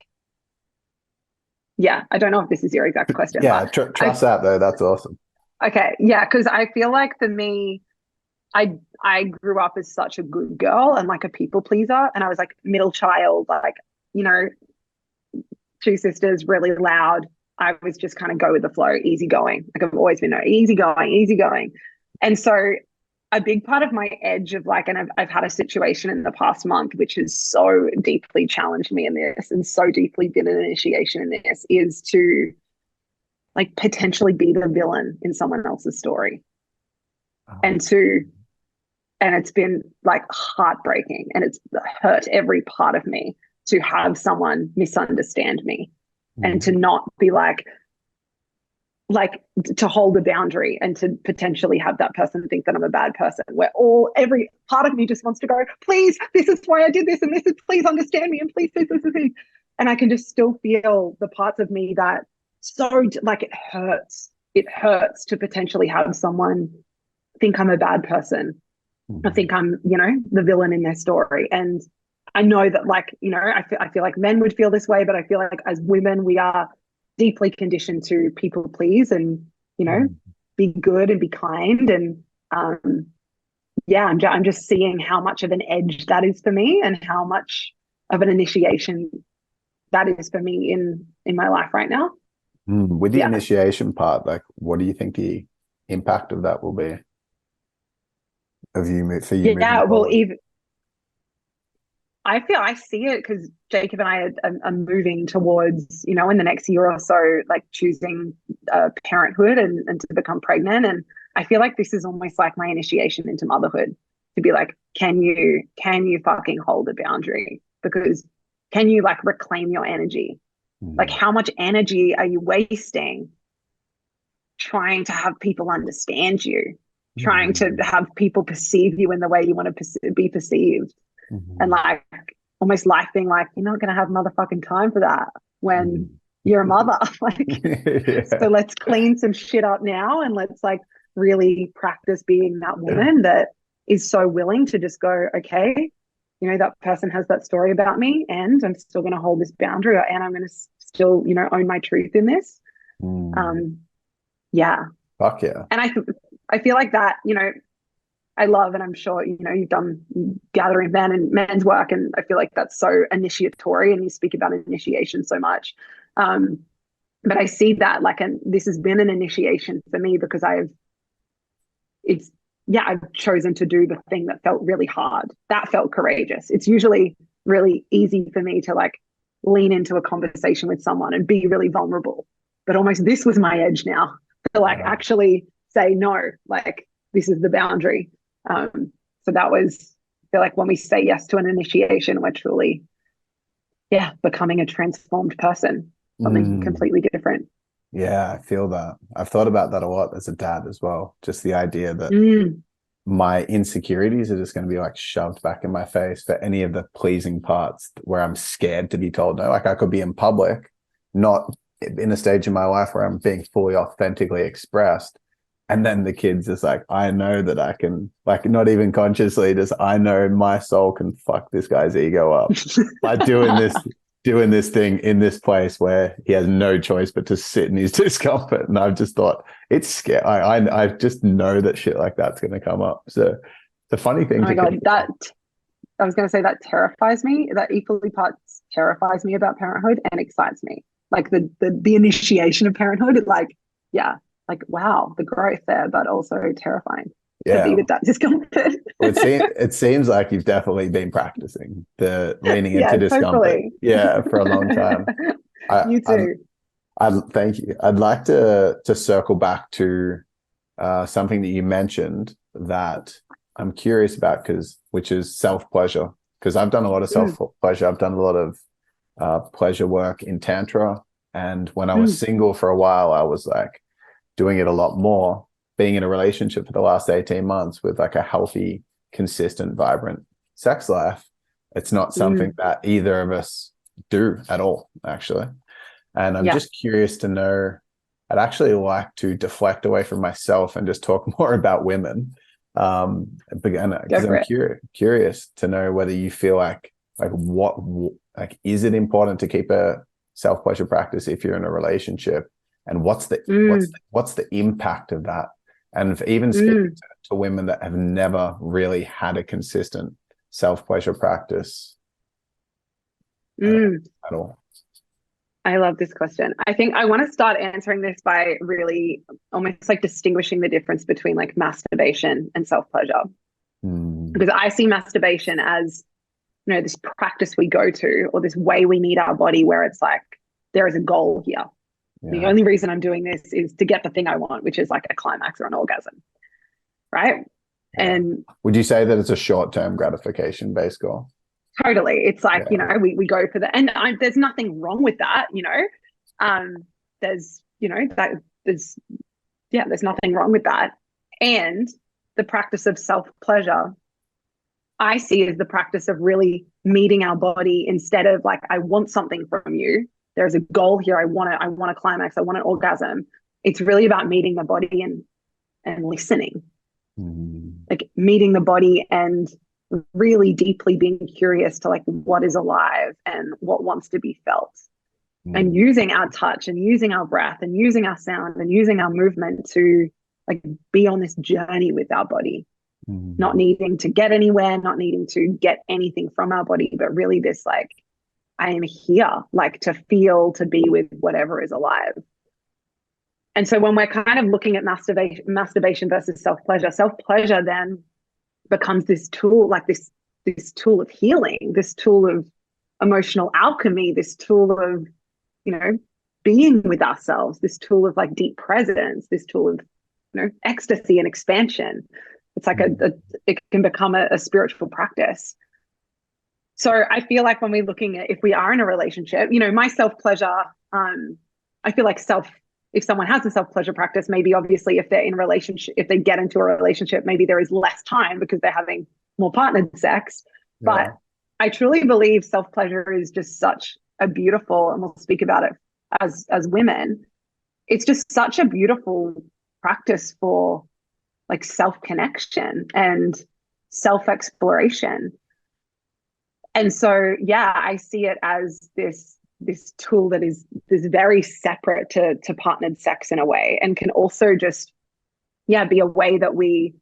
yeah, I don't know if this is your exact question, but Yeah, I trust that though. That's awesome. okay, yeah, because I feel like for me, I grew up as such a good girl and like a people pleaser, and I was like middle child, like, you know, two sisters, really loud. I was just kind of go with the flow, easy going. Like I've always been easy going, easy going. And so a big part of my edge of like, and I've had a situation in the past month, which has so deeply challenged me in this and so deeply been an initiation in this, is to like potentially be the villain in someone else's story. Oh, And to, and it's been like heartbreaking and it's hurt every part of me to have someone misunderstand me and to mm, not be like, like to hold a boundary and to potentially have that person think that I'm a bad person, where every part of me just wants to go, please, this is why I did this, and this is, please understand me, and please this. And I can just still feel the parts of me that so like it hurts to potentially have someone think I'm a bad person. I think I'm, the villain in their story. And I know that, like, I feel like men would feel this way, but I feel like as women, we are deeply conditioned to people please and, be good and be kind. And I'm just seeing how much of an edge that is for me and how much of an initiation that is for me in my life right now. With the initiation part, like, what do you think the impact of that will be? For you moving forward? Even I see it because Jacob and I are moving towards, in the next year or so, like choosing parenthood and to become pregnant. And I feel like this is almost like my initiation into motherhood, to be like, can you fucking hold a boundary? Because can you like reclaim your energy? Like, how much energy are you wasting trying to have people understand you, trying to have people perceive you in the way you want to be perceived? And like almost life being like, you're not going to have motherfucking time for that when you're a mother. Like, So let's clean some shit up now, and let's like really practice being that woman that is so willing to just go, okay, that person has that story about me, and I'm still going to hold this boundary, and I'm going to still, own my truth in this. Fuck yeah. And I feel like that, I love, and I'm sure, you've done gathering men and men's work, and I feel like that's so initiatory, and you speak about initiation so much. But I see that like, and this has been an initiation for me because I've chosen to do the thing that felt really hard. That felt courageous. It's usually really easy for me to like lean into a conversation with someone and be really vulnerable. But almost this was my edge now to like actually say no, like this is the boundary. So that was, I feel like when we say yes to an initiation, we're truly, becoming a transformed person, something completely different. Yeah, I feel that. I've thought about that a lot as a dad as well. Just the idea that my insecurities are just going to be like shoved back in my face for any of the pleasing parts where I'm scared to be told no. Like, I could be in public, not in a stage in my life where I'm being fully authentically expressed. And then the kids is like, I know that I can, like, not even consciously, just I know my soul can fuck this guy's ego up by doing this thing in this place where he has no choice but to sit in his discomfort. And I've just thought, it's scary. I just know that shit like that's going to come up. So the funny thing. Oh my God, I was going to say that terrifies me. That equally parts terrifies me about parenthood and excites me. Like the initiation of parenthood, like, wow, the growth there, but also terrifying to be with that discomfort. It seems like you've definitely been practicing the leaning into discomfort. Totally. For a long time. You too. Thank you. I'd like to circle back to something that you mentioned that I'm curious about, which is self-pleasure. Because I've done a lot of self-pleasure. I've done a lot of pleasure work in tantra. And when I was single for a while, I was like doing it a lot more, being in a relationship for the last 18 months with like a healthy, consistent, vibrant sex life. It's not something that either of us do at all, actually. And I'm just curious to know, I'd actually like to deflect away from myself and just talk more about women. Because I'm curious to know whether you feel like is it important to keep a self-pleasure practice if you're in a relationship? And what's the impact of that? And even speaking to women that have never really had a consistent self-pleasure practice at all. I love this question. I think I want to start answering this by really almost like distinguishing the difference between like masturbation and self-pleasure. Because I see masturbation as, this practice we go to, or this way we meet our body, where it's like, there is a goal here. The only reason I'm doing this is to get the thing I want, which is like a climax or an orgasm. Right. And would you say that it's a short-term gratification based goal? Totally. It's like, we go for the, and there's nothing wrong with that. There's, that there's there's nothing wrong with that. And the practice of self-pleasure, I see as the practice of really meeting our body instead of like, I want something from you. There's a goal here. I want to climax. I want an orgasm. It's really about meeting the body and listening, like meeting the body and really deeply being curious to like what is alive and what wants to be felt, and using our touch and using our breath and using our sound and using our movement to like be on this journey with our body, not needing to get anywhere, not needing to get anything from our body, but really this like, I am here, like to feel, to be with whatever is alive. And so when we're kind of looking at masturbation versus self-pleasure then becomes this tool, like this tool of healing, this tool of emotional alchemy, this tool of, you know, being with ourselves, this tool of like deep presence, this tool of, you know, ecstasy and expansion. It's like it can become a spiritual practice. So I feel like when we're looking at, if we are in a relationship, you know, my self-pleasure, I feel like if someone has a self-pleasure practice, maybe obviously if they're in a relationship, if they get into a relationship, maybe there is less time because they're having more partnered sex. Yeah. But I truly believe self-pleasure is just such a beautiful, and we'll speak about it as women, it's just such a beautiful practice for like self-connection and self-exploration. And so, yeah, I see it as this tool that is very separate to partnered sex in a way, and can also just, be a way that we,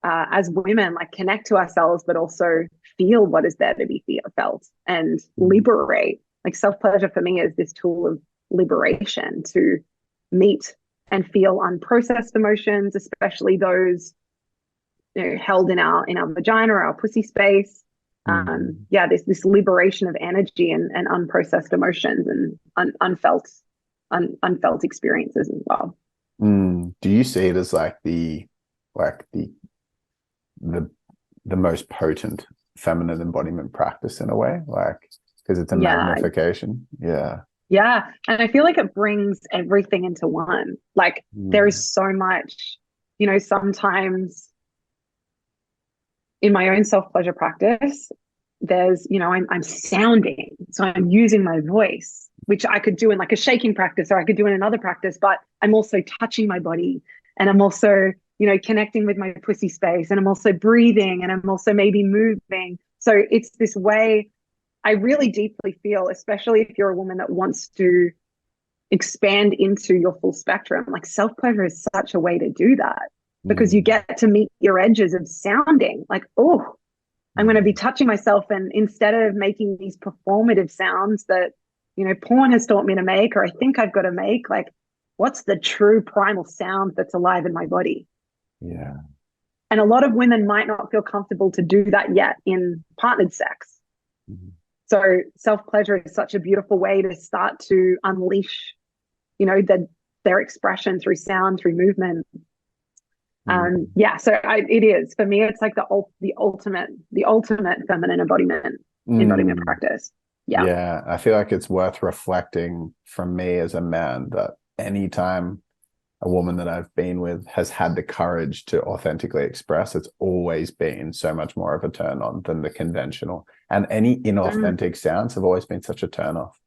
as women, like connect to ourselves, but also feel what is there to be felt and liberate. Like self-pleasure for me is this tool of liberation, to meet and feel unprocessed emotions, especially those, you know, held in our vagina or our pussy space. This liberation of energy and unprocessed emotions and unfelt experiences as well. Do you see it as like the most potent feminine embodiment practice in a way, like because it's a magnification? Yeah, and I feel like it brings everything into one. Like there is so much, you know, sometimes in my own self-pleasure practice, there's, you know, I'm sounding. So I'm using my voice, which I could do in like a shaking practice, or I could do in another practice, but I'm also touching my body, and I'm also, you know, connecting with my pussy space, and I'm also breathing, and I'm also maybe moving. So it's this way I really deeply feel, especially if you're a woman that wants to expand into your full spectrum, like self-pleasure is such a way to do that, because you get to meet your edges of sounding like, oh, I'm going to be touching myself. And instead of making these performative sounds that, you know, porn has taught me to make, or I think I've got to make, like, what's the true primal sound that's alive in my body? Yeah. And a lot of women might not feel comfortable to do that yet in partnered sex. So self-pleasure is such a beautiful way to start to unleash, you know, their expression through sound, through movement. So it is, for me, it's like the ultimate feminine embodiment practice. Yeah, I feel like it's worth reflecting from me as a man that anytime a woman that I've been with has had the courage to authentically express, it's always been so much more of a turn on than the conventional. And any inauthentic sounds have always been such a turn off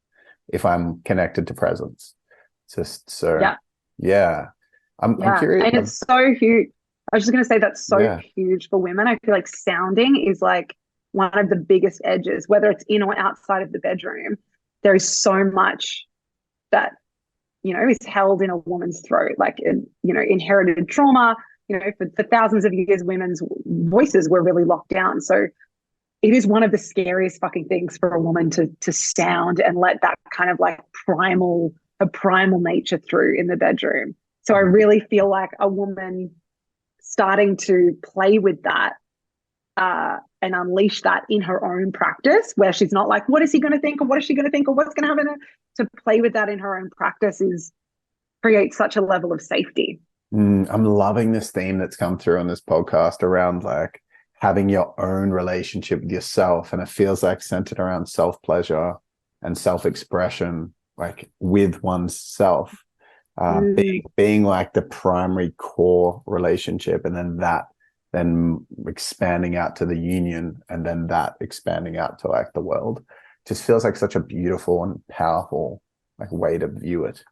if I'm connected to presence. Just so, I'm curious. And it's so huge. I was just going to say that's so huge for women. I feel like sounding is like one of the biggest edges, whether it's in or outside of the bedroom. There is so much that, you know, is held in a woman's throat, like, you know, inherited trauma. You know, for thousands of years, women's voices were really locked down. So it is one of the scariest fucking things for a woman to sound and let that kind of like primal nature through in the bedroom. So I really feel like a woman starting to play with that and unleash that in her own practice, where she's not like, what is he going to think, or what is she going to think, or what's going to happen, to play with that in her own practice creates such a level of safety. I'm loving this theme that's come through on this podcast around like having your own relationship with yourself, and it feels like centered around self-pleasure and self-expression, like with oneself. being like the primary core relationship, and then expanding out to the union, and then that expanding out to like the world, just feels like such a beautiful and powerful like way to view it.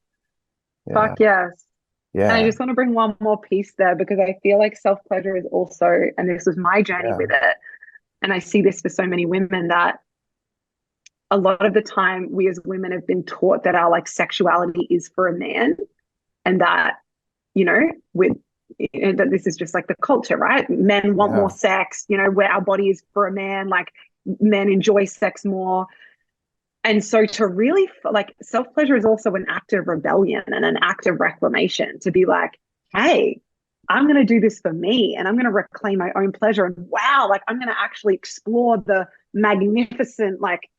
Yeah. Fuck yes. And I Yeah. just want to bring one more piece there, because I feel like self-pleasure is also, and this was my journey Yeah. with it, and I see this for so many women, that a lot of the time we as women have been taught that our like sexuality is for a man, and that, with that this is just like the culture, right? Men want Yeah. more sex, where our body is for a man, like men enjoy sex more. And so to really like self-pleasure is also an act of rebellion and an act of reclamation, to be like, hey, I'm going to do this for me, and I'm going to reclaim my own pleasure. And wow, like I'm going to actually explore the magnificent, like,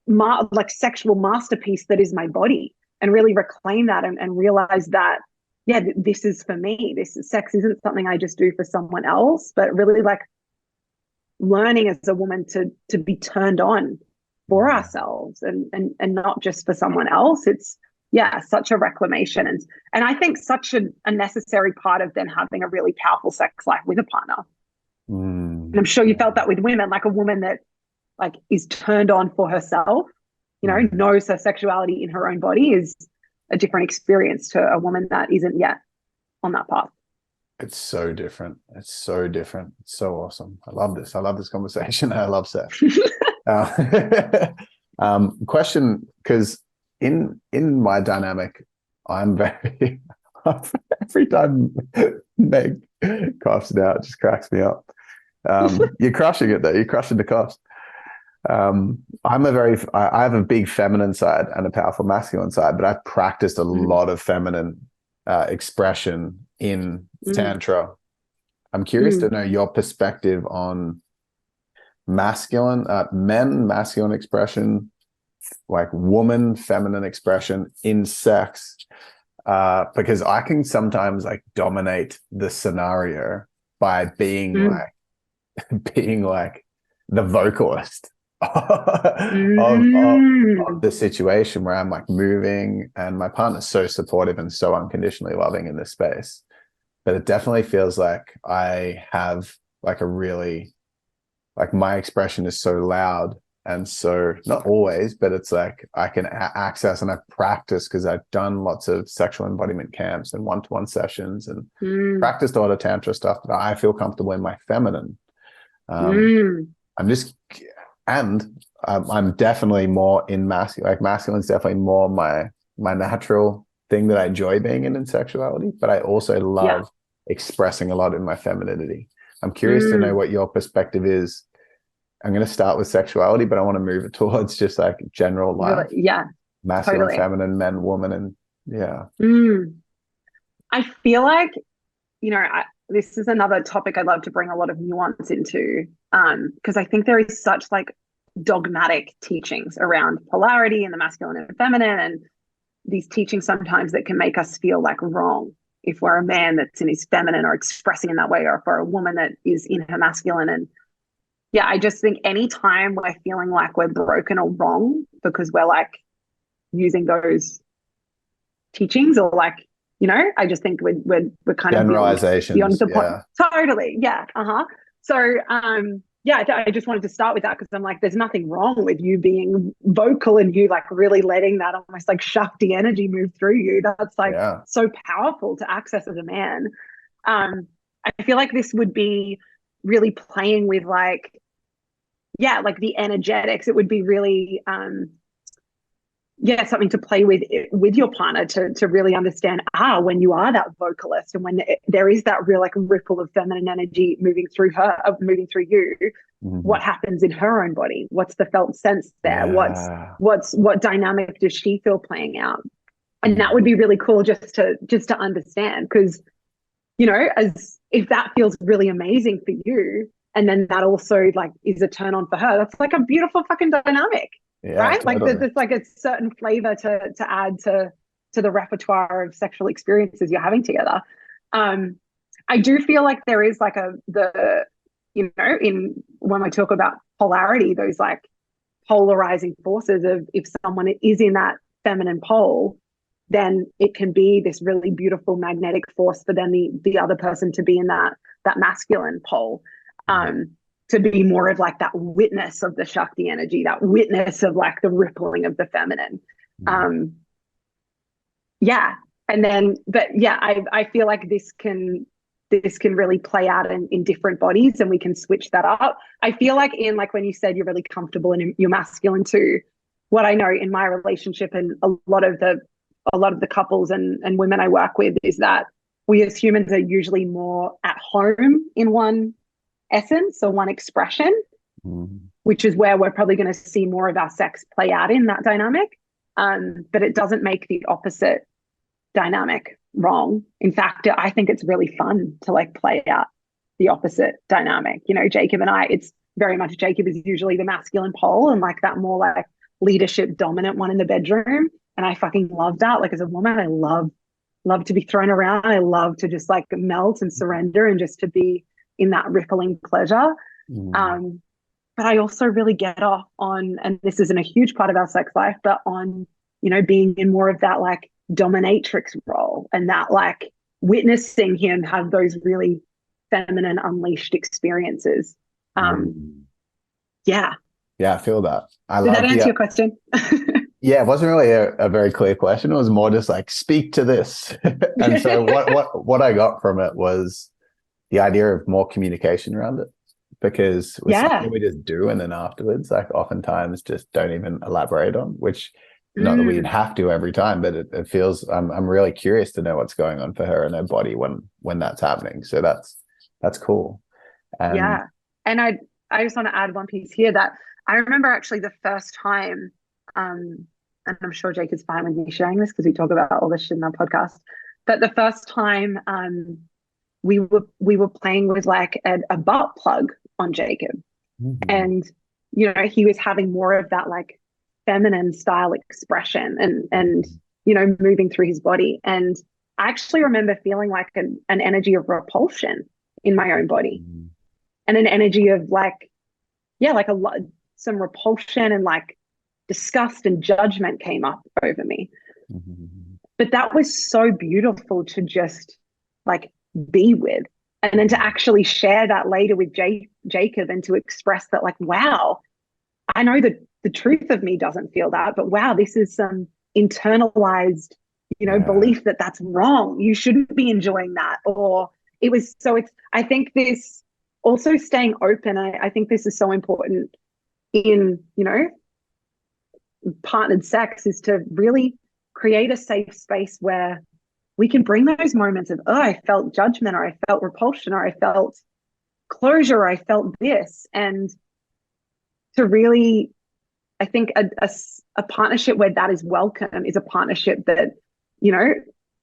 like sexual masterpiece that is my body, and really reclaim that, and realize that, yeah, this is for me. Sex isn't something I just do for someone else, but really like learning as a woman to be turned on for ourselves, and not just for someone else. It's, yeah, such a reclamation, and I think such a necessary part of then having a really powerful sex life with a partner. And I'm sure you felt that with women, like a woman that like is turned on for herself, knows her sexuality in her own body, is a different experience to a woman that isn't yet on that path. It's so different. It's so different. It's so awesome. I love this. I love this conversation. I love sex. Question, because in my dynamic, I'm very every time Meg coughs now, it just cracks me up. You're crushing it though. You're crushing the coughs. I have a big feminine side and a powerful masculine side, but I've practiced a lot of feminine expression in tantra. I'm curious to know your perspective on masculine masculine expression, like woman feminine expression in sex, because I can sometimes like dominate the scenario by being like the vocalist of the situation, where I'm like moving, and my partner's so supportive and so unconditionally loving in this space. But it definitely feels like I have like a really, like my expression is so loud, and so not always, but it's like I can access, and I've practiced because I've done lots of sexual embodiment camps and one-to-one sessions, and practiced a lot of tantra stuff, that I feel comfortable in my feminine. I'm just, and I'm definitely more in masculine. Like masculine's definitely more my natural thing that I enjoy being in sexuality, but I also love expressing a lot in my femininity. I'm curious to know what your perspective is. I'm going to start with sexuality, but I want to move it towards just like general life. Yeah, masculine, totally. feminine, men, woman, and yeah. I feel like, this is another topic I'd love to bring a lot of nuance into, because I think there is such like dogmatic teachings around polarity and the masculine and feminine, and these teachings sometimes that can make us feel like wrong if we're a man that's in his feminine or expressing in that way, or if we're a woman that is in her masculine. And yeah, I just think anytime we're feeling like we're broken or wrong because we're like using those teachings, or like, I just think we're kind of generalizations, beyond the point. Totally, yeah, So, I just wanted to start with that, because I'm like, there's nothing wrong with you being vocal and you like really letting that almost like Shakti energy move through you. That's like so powerful to access as a man. I feel like this would be really playing with like the energetics. It would be really something to play with your partner, to really understand when you are that vocalist, and when there is that real like ripple of feminine energy moving through her, moving through you, what happens in her own body, what's the felt sense there, what dynamic does she feel playing out. And that would be really cool just to understand, because as if that feels really amazing for you, and then that also like is a turn on for her, that's like a beautiful fucking dynamic. Right? Totally. Like there's like a certain flavor to add to the repertoire of sexual experiences you're having together. I do feel like there is like in when we talk about polarity, those like polarizing forces of, if someone is in that feminine pole, then it can be this really beautiful magnetic force for then the other person to be in that masculine pole, to be more of like that witness of the Shakti energy, that witness of like the rippling of the feminine. Yeah. And then, but yeah, I feel like this can really play out in different bodies, and we can switch that up. I feel like in, like, when you said you're really comfortable and you're masculine too, what I know in my relationship and a lot of the couples and women I work with is that we as humans are usually more at home in one essence or one expression, which is where we're probably going to see more of our sex play out in that dynamic. But it doesn't make the opposite dynamic wrong. In fact, I think it's really fun to like play out the opposite dynamic. You know, Jacob and I, it's very much Jacob is usually the masculine pole and like that more like leadership dominant one in the bedroom. And I fucking love that. Like, as a woman, I love to be thrown around. I love to just like melt and surrender and just to be in that rippling pleasure. But I also really get off on, and this isn't a huge part of our sex life, but on, you know, being in more of that like dominatrix role and that like witnessing him have those really feminine unleashed experiences. Yeah, I feel that. Did that answer your question? Yeah, it wasn't really a very clear question. It was more just like, speak to this. And so what I got from it was the idea of more communication around it, because with something we just do and then afterwards, like, oftentimes just don't even elaborate on, which not that we'd have to every time, but it feels, I'm really curious to know what's going on for her and her body when that's happening. So that's cool. And and I just want to add one piece here, that I remember actually the first time, and I'm sure Jake is fine with me sharing this because we talk about all this shit in our podcast, but the first time we were playing with like a butt plug on Jacob, and you know, he was having more of that like feminine style expression and you know, moving through his body. And I actually remember feeling like an energy of repulsion in my own body, and an energy of like, like a lot, some repulsion and like disgust and judgment came up over me. But that was so beautiful to just like be with, and then to actually share that later with Jacob, and to express that like, wow, I know that the truth of me doesn't feel that, but wow, this is some internalized, you know, belief that that's wrong. You shouldn't be enjoying that. Or it was, so it's, I think this also staying open. I think this is so important in, you know, partnered sex, is to really create a safe space where we can bring those moments of, oh, I felt judgment, or I felt repulsion, or I felt closure, or I felt this. And to really, I think a partnership where that is welcome is a partnership that, you know,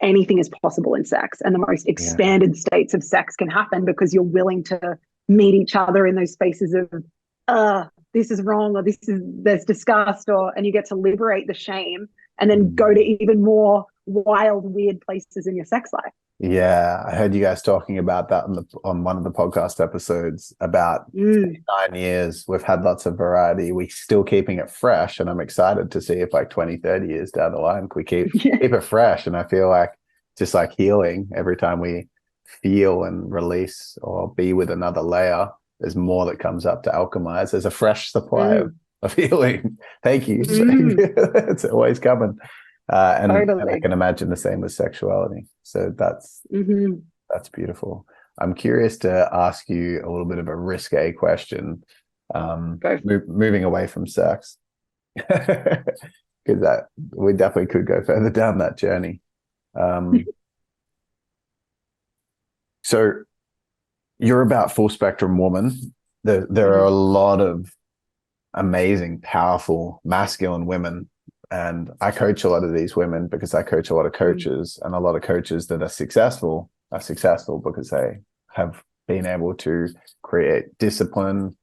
anything is possible in sex, and the most expanded states of sex can happen because you're willing to meet each other in those spaces of, this is wrong, or there's disgust, and you get to liberate the shame and then go to even more wild, weird places in your sex life. Yeah, I heard you guys talking about that on one of the podcast episodes about 9 years. We've had lots of variety. We're still keeping it fresh, and I'm excited to see if like 20, 30 years down the line, we keep it fresh. And I feel like just like healing, every time we feel and release or be with another layer, there's more that comes up to alchemize. There's a fresh supply of healing. Thank you. It's always coming. And I can imagine the same with sexuality. So that's beautiful. I'm curious to ask you a little bit of a risque question, moving away from sex, because we definitely could go further down that journey. So you're about full spectrum woman. There are a lot of amazing, powerful, masculine women. And I coach a lot of these women because I coach a lot of coaches, and a lot of coaches that are successful because they have been able to create discipline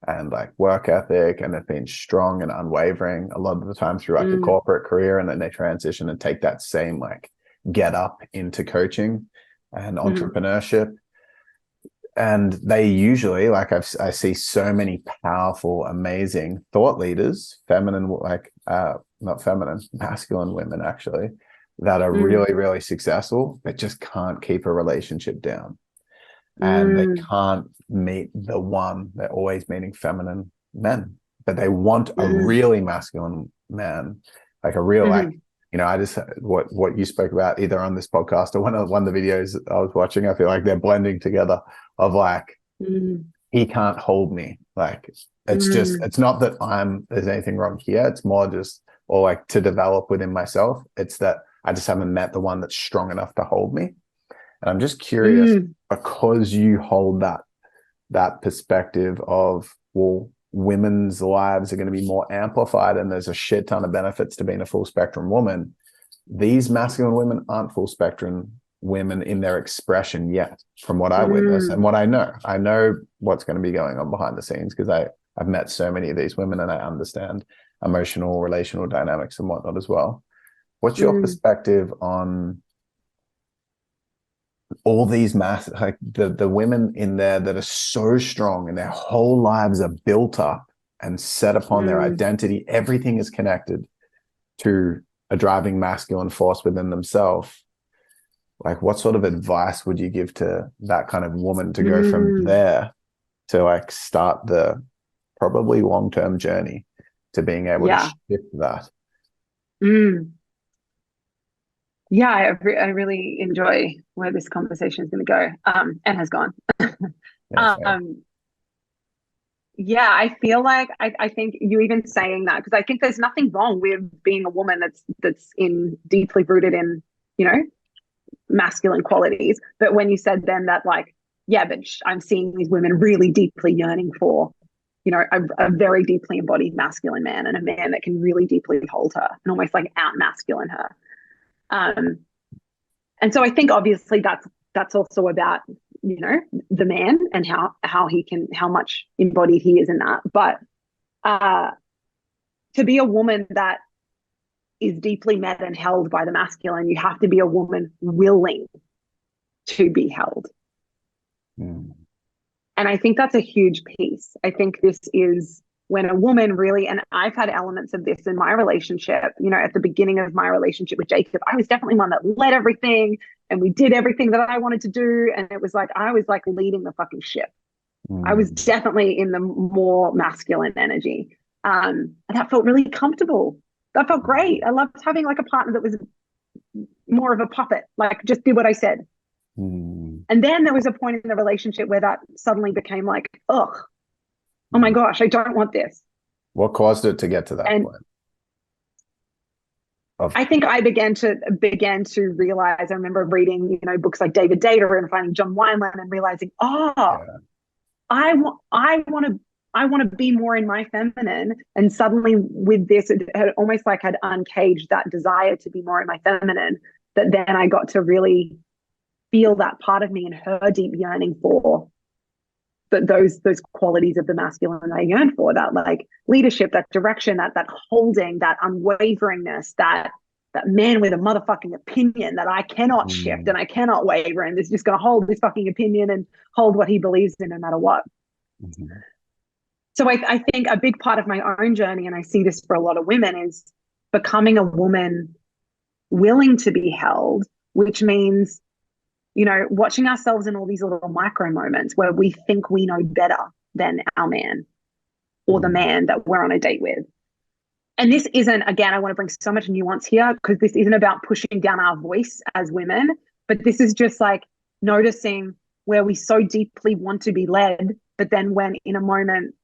and like work ethic, and have been strong and unwavering a lot of the time through like a corporate career. And then they transition and take that same like get up into coaching and entrepreneurship. And they usually, like I see so many powerful, amazing thought leaders, feminine, like not feminine, masculine women actually, that are Mm. really, really successful, but just can't keep a relationship down. And they Mm. can't meet the one. They're always meeting feminine men, but they want a Mm. really masculine man, like a real, like, Mm. I just, what you spoke about either on this podcast or one of the videos I was watching, I feel like they're blending together of like, Mm. he can't hold me. Like, it's just, Mm. it's not that there's anything wrong here. It's more just, or like to develop within myself. It's that I just haven't met the one that's strong enough to hold me. And I'm just curious, Mm. because you hold that perspective of, well, women's lives are going to be more amplified and there's a shit ton of benefits to being a full spectrum woman. These masculine women aren't full spectrum women in their expression yet, from what I witness and Mm. what I know. I know what's going to be going on behind the scenes because I've met so many of these women and I understand emotional, relational dynamics and whatnot as well. What's your Mm. perspective on all these like the women in there that are so strong and their whole lives are built up and set upon their Mm. identity? Everything is connected to a driving masculine force within themselves. Like, what sort of advice would you give to that kind of woman to go from Mm. there to like start the probably long-term journey to being able to Yeah. shift that? Mm. Yeah, I really enjoy where this conversation is going to go, and has gone. Yeah, same. Um, yeah, I feel like I think you even saying that, because I think there's nothing wrong with being a woman that's in deeply rooted in, you know, masculine qualities. But when you said then that, like, yeah, but I'm seeing these women really deeply yearning for, you know, a very deeply embodied masculine man, and a man that can really deeply hold her and almost like out masculine her. Um, and so I think obviously that's also about, you know, the man and how he can, how much embodied he is in that. But uh, to be a woman that is deeply met and held by the masculine, you have to be a woman willing to be held. Mm. And I think that's a huge piece. I think this is when a woman really, and I've had elements of this in my relationship, you know, at the beginning of my relationship with Jacob, I was definitely one that led everything and we did everything that I wanted to do. And it was like, I was like leading the fucking ship. I was Mm. definitely in the more masculine energy. And that felt really comfortable. That felt great. I loved having like a partner that was more of a puppet, like just did what I said. Mm. And then there was a point in the relationship where that suddenly became like, ugh, oh my gosh, I don't want this. What caused it to get to that And point of? I think I began to realize. I remember reading, you know, books like David Data and finding John Wineland and realizing, oh, Yeah. I want to be more in my feminine. And suddenly with this, it had almost like had uncaged that desire to be more in my feminine. That then I got to really feel that part of me and her deep yearning for those qualities of the masculine I yearn for, that like leadership, that direction, that holding, that unwaveringness, that man with a motherfucking opinion that I cannot shift Mm. and I cannot waver, and is just going to hold this fucking opinion and hold what he believes in no matter what. Mhm. So I think a big part of my own journey, and I see this for a lot of women, is becoming a woman willing to be held, which means, you know, watching ourselves in all these little micro moments where we think we know better than our man or the Mm. man that we're on a date with. And this isn't, again, I want to bring so much nuance here, because this isn't about pushing down our voice as women, but this is just like noticing where we so deeply want to be led, but then when in a moment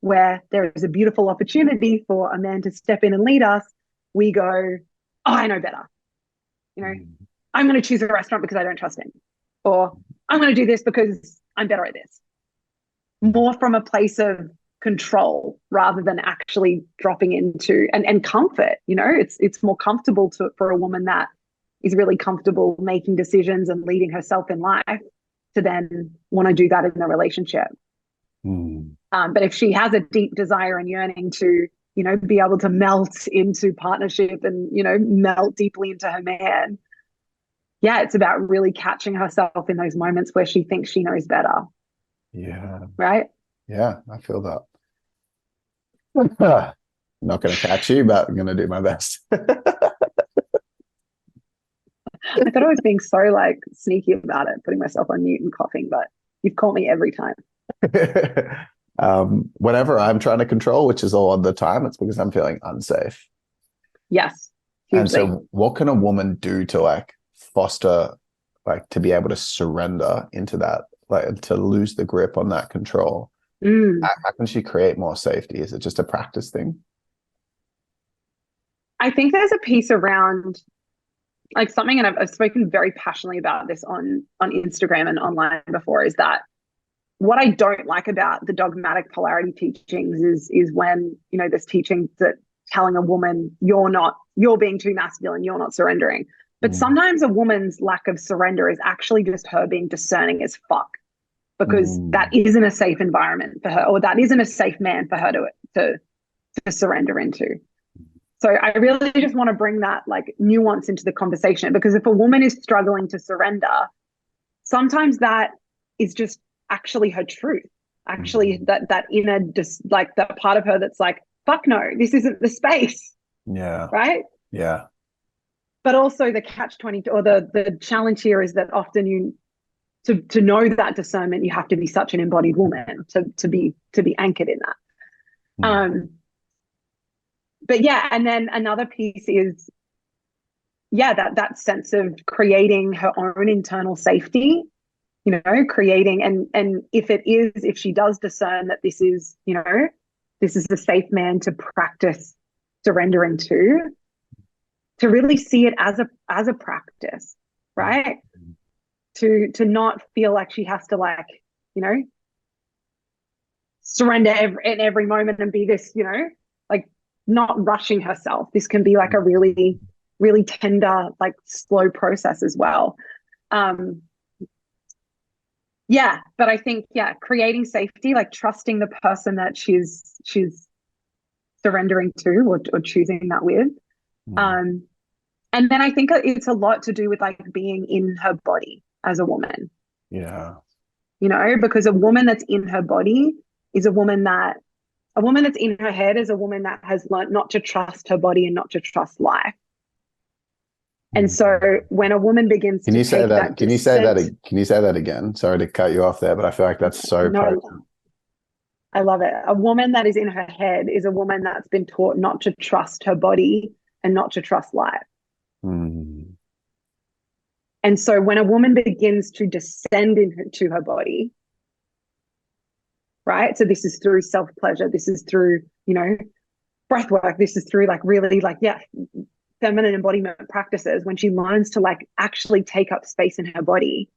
where there is a beautiful opportunity for a man to step in and lead us, we go, oh, I know better. You know, Mm. I'm going to choose a restaurant because I don't trust him. Or I'm going to do this because I'm better at this. Mm. More from a place of control rather than actually dropping into and comfort. You know, it's more comfortable for a woman that is really comfortable making decisions and leading herself in life to then want to do that in a relationship. Mm. But if she has a deep desire and yearning to, you know, be able to melt into partnership and, you know, melt deeply into her man, yeah, it's about really catching herself in those moments where she thinks she knows better. Yeah. Right. Yeah, I feel that. Not going to catch you, but I'm going to do my best. I thought I was being so like sneaky about it, putting myself on mute and coughing, but you've caught me every time. Whenever I'm trying to control, which is all of the time, it's because I'm feeling unsafe. Yes, And hugely. so what can a woman do to like foster, like to be able to surrender into that, like to lose the grip on that control? Mm. How can she create more safety? Is it just a practice thing? I think there's a piece around like something, and I've spoken very passionately about this on Instagram and online before, is that what I don't like about the dogmatic polarity teachings is when, you know, there's teachings that telling a woman you're being too masculine, you're not surrendering. But Mm. sometimes a woman's lack of surrender is actually just her being discerning as fuck, because that Mm. isn't a safe environment for her, or that isn't a safe man for her to surrender into. So I really just want to bring that like nuance into the conversation, because if a woman is struggling to surrender, sometimes that is just actually her truth. Actually, Mm. that inner, just like that part of her that's like, fuck no, this isn't the space, Yeah. right? Yeah. But also the catch 22, or the challenge here is that often you to know that discernment, you have to be such an embodied woman to be anchored in that. Mm. But yeah, and then another piece is, yeah, that sense of creating her own internal safety, you know, creating, and if she does discern that this is, you know, this is the safe man to practice surrendering to really see it as a practice, right? To not feel like she has to, like, you know, surrender in every moment and be this, you know, like not rushing herself. This can be like a really, really tender, like slow process as well. Um, yeah, but I think, yeah, creating safety, like trusting the person that she's surrendering to, or choosing that with. Mm. Um, and then I think it's a lot to do with like being in her body as a woman, Yeah. you know, because a woman that's in her body is a woman that's in her head is a woman that has learned not to trust her body and not to trust life. And so Mm. when a woman begins Can to you say take that? that Can you say that? descent, Can you say that again? Sorry to cut you off there, but I feel like that's so no, potent. I love it. A woman that is in her head is a woman that's been taught not to trust her body and not to trust life. Mm. And so when a woman begins to descend into her body, right? So this is through self pleasure. This is through, you know, breath work. This is through like really like, yeah, feminine embodiment practices. When she learns to like actually take up space in her body,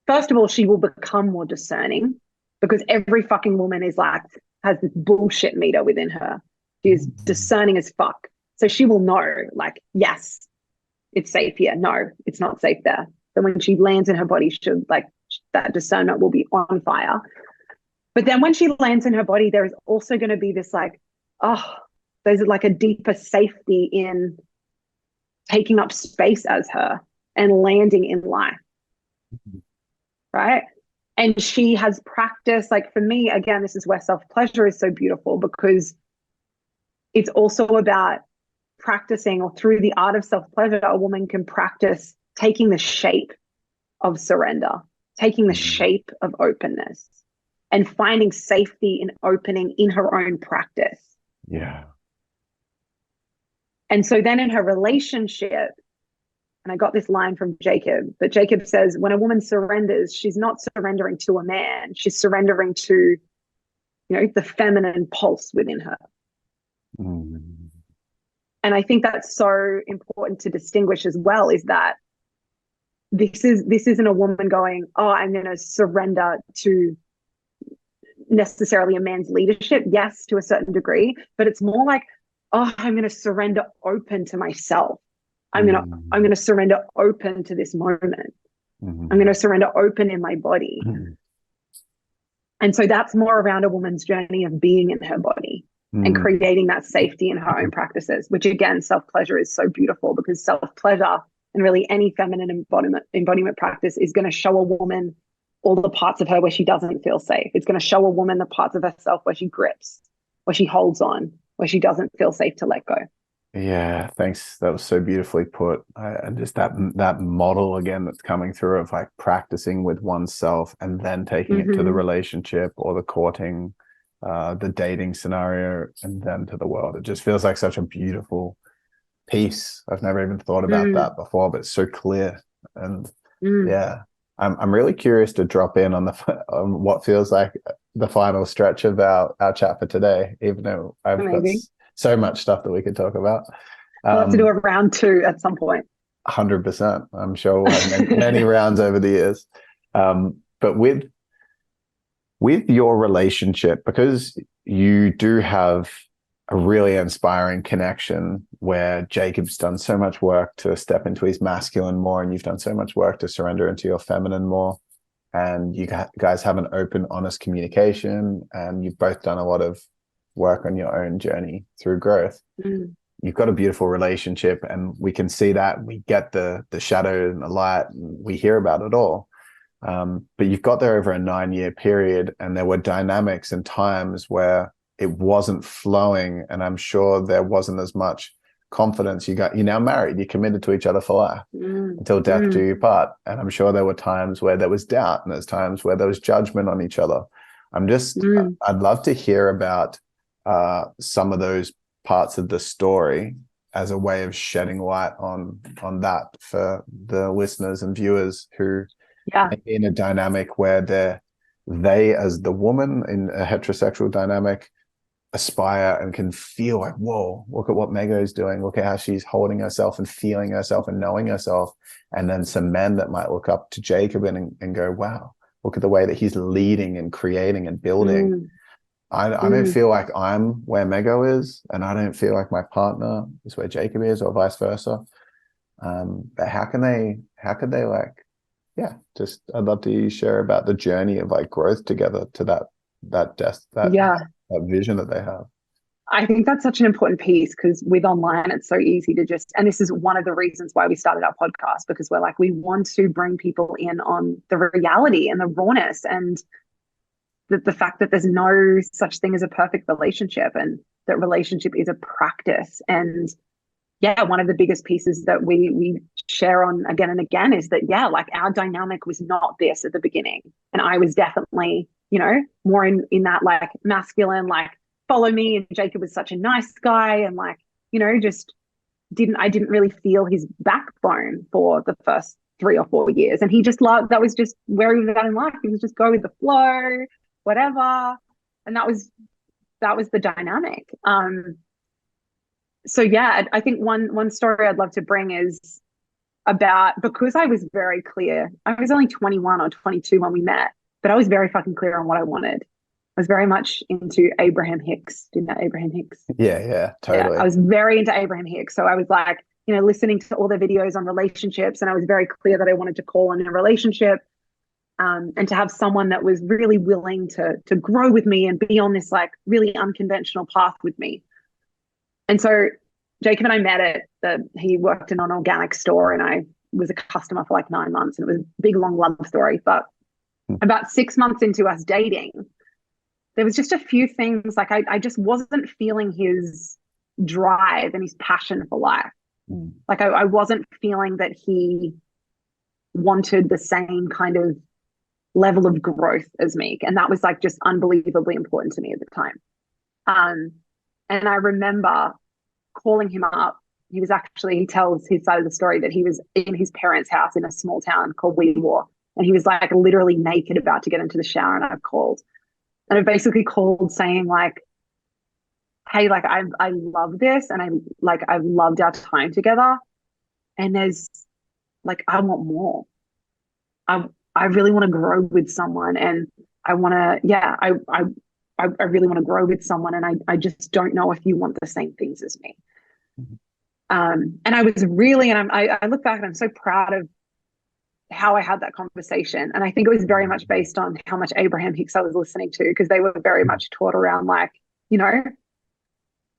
first of all, she will become more discerning, because every fucking woman is like, has this bullshit meter within her. She is discerning as fuck. So she will know, like, yes, it's safe here. No, it's not safe there. So when she lands in her body, she'll like, that discernment will be on fire. But then when she lands in her body, there is also going to be this like, oh, there's like a deeper safety in taking up space as her and landing in life, right? And she has practiced, like for me, again, this is where self-pleasure is so beautiful, because it's also about practicing, or through the art of self-pleasure, a woman can practice taking the shape of surrender, taking the Mm. shape of openness, and finding safety in opening in her own practice. Yeah. And so then in her relationship, and I got this line from Jacob, but Jacob says, when a woman surrenders, she's not surrendering to a man, she's surrendering to, you know, the feminine pulse within her. Mm. And I think that's so important to distinguish as well, is that this isn't a woman going, oh, I'm going to surrender to necessarily a man's leadership. Yes, to a certain degree, but it's more like, oh, I'm going to surrender open to myself. I'm Mm. going to surrender open to this moment. I'm going Mm. to surrender open in my body. And so that's more around a woman's journey of being in her body and Mm. creating that safety in her own practices, which again, self-pleasure is so beautiful, because self-pleasure and really any feminine embodiment practice is going to show a woman all the parts of her where she doesn't feel safe. It's going to show a woman the parts of herself where she grips, where she holds on, where she doesn't feel safe to let go. Yeah, thanks. That was so beautifully put. And just that model again that's coming through of like practicing with oneself and then taking it to the Hmm. relationship or the courting, the dating scenario, and then to the world. It just feels like such a beautiful piece. I've never even thought about Mm, that before, but it's so clear. And mm. yeah, I'm really curious to drop in on the on what feels like the final stretch of our chat for today, even though I've got Amazing. so much stuff that we could talk about. We'll have to do Um, a round two at some point. 100%. I'm sure we'll have many rounds over the years. But with your relationship, because you do have a really inspiring connection where Jacob's done so much work to step into his masculine more, and you've done so much work to surrender into your feminine more. And you guys have an open, honest communication, and you've both done a lot of work on your own journey through growth. Mm, You've got a beautiful relationship, and we can see that. We get the shadow and the light, and we hear about it all. But you've got there over a 9-year period, and there were dynamics and times where it wasn't flowing, and I'm sure there wasn't as much confidence. You're now married, you're committed to each other for life mm, until death do mm, you part. And I'm sure there were times where there was doubt, and there's times where there was judgment on each other. mm. I'd love to hear about some of those parts of the story as a way of shedding light on that for the listeners and viewers who Yeah. may be in a dynamic where they as the woman in a heterosexual dynamic aspire and can feel like, whoa, look at what Mego's doing. Look at how she's holding herself and feeling herself and knowing herself. And then some men that might look up to Jacob and go, wow, look at the way that he's leading and creating and building. Mm, I don't mm. feel like I'm where Mego is, and I don't feel like my partner is where Jacob is, or vice versa. But how could they like, yeah, just I'd love to share about the journey of like growth together to Yeah. that vision that they have. I think that's such an important piece because with online, it's so easy to just, and this is one of the reasons why we started our podcast, because we're like, we want to bring people in on the reality and the rawness and the fact that there's no such thing as a perfect relationship and that relationship is a practice. And yeah, one of the biggest pieces that we share on again and again is that, yeah, like our dynamic was not this at the beginning. And I was definitely, more in that like masculine, like follow me. And Jacob was such a nice guy and like, just I didn't really feel his backbone for the first 3 or 4 years. And he just loved, that was just where he was at in life. He was just go with the flow, whatever. And that was the dynamic. So yeah, I think one story I'd love to bring is about, because I was very clear. I was only 21 or 22 when we met, but I was very fucking clear on what I wanted. I was very much into Abraham Hicks. Do you know Abraham Hicks? Yeah, Yeah, I totally. was very into Abraham Hicks. So I was like, listening to all the videos on relationships, and I was very clear that I wanted to call in a relationship, and to have someone that was really willing to grow with me and be on this like really unconventional path with me. And so Jacob and I met he worked in an organic store and I was a customer for like 9 months, and it was a big, long love story. But about 6 months into us dating, there was just a few things like I just wasn't feeling his drive and his passion for life. Mm. Like I wasn't feeling that he wanted the same kind of level of growth as me. And that was like just unbelievably important to me at the time. Um, and I remember calling him up. He tells his side of the story that he was in his parents' house in a small town called Weewar. And he was like literally naked about to get into the shower. And I called. And I basically called saying like, hey, like I love this. And I've loved our time together. And there's like, I want more. I I really want to grow with someone, and I want to, yeah, I really want to grow with someone, and I just don't know if you want the same things as me. And I was really, and I look back and I'm so proud of how I had that conversation. And I think it was very much based on how much Abraham Hicks I was listening to, because they were very much taught around like, you know,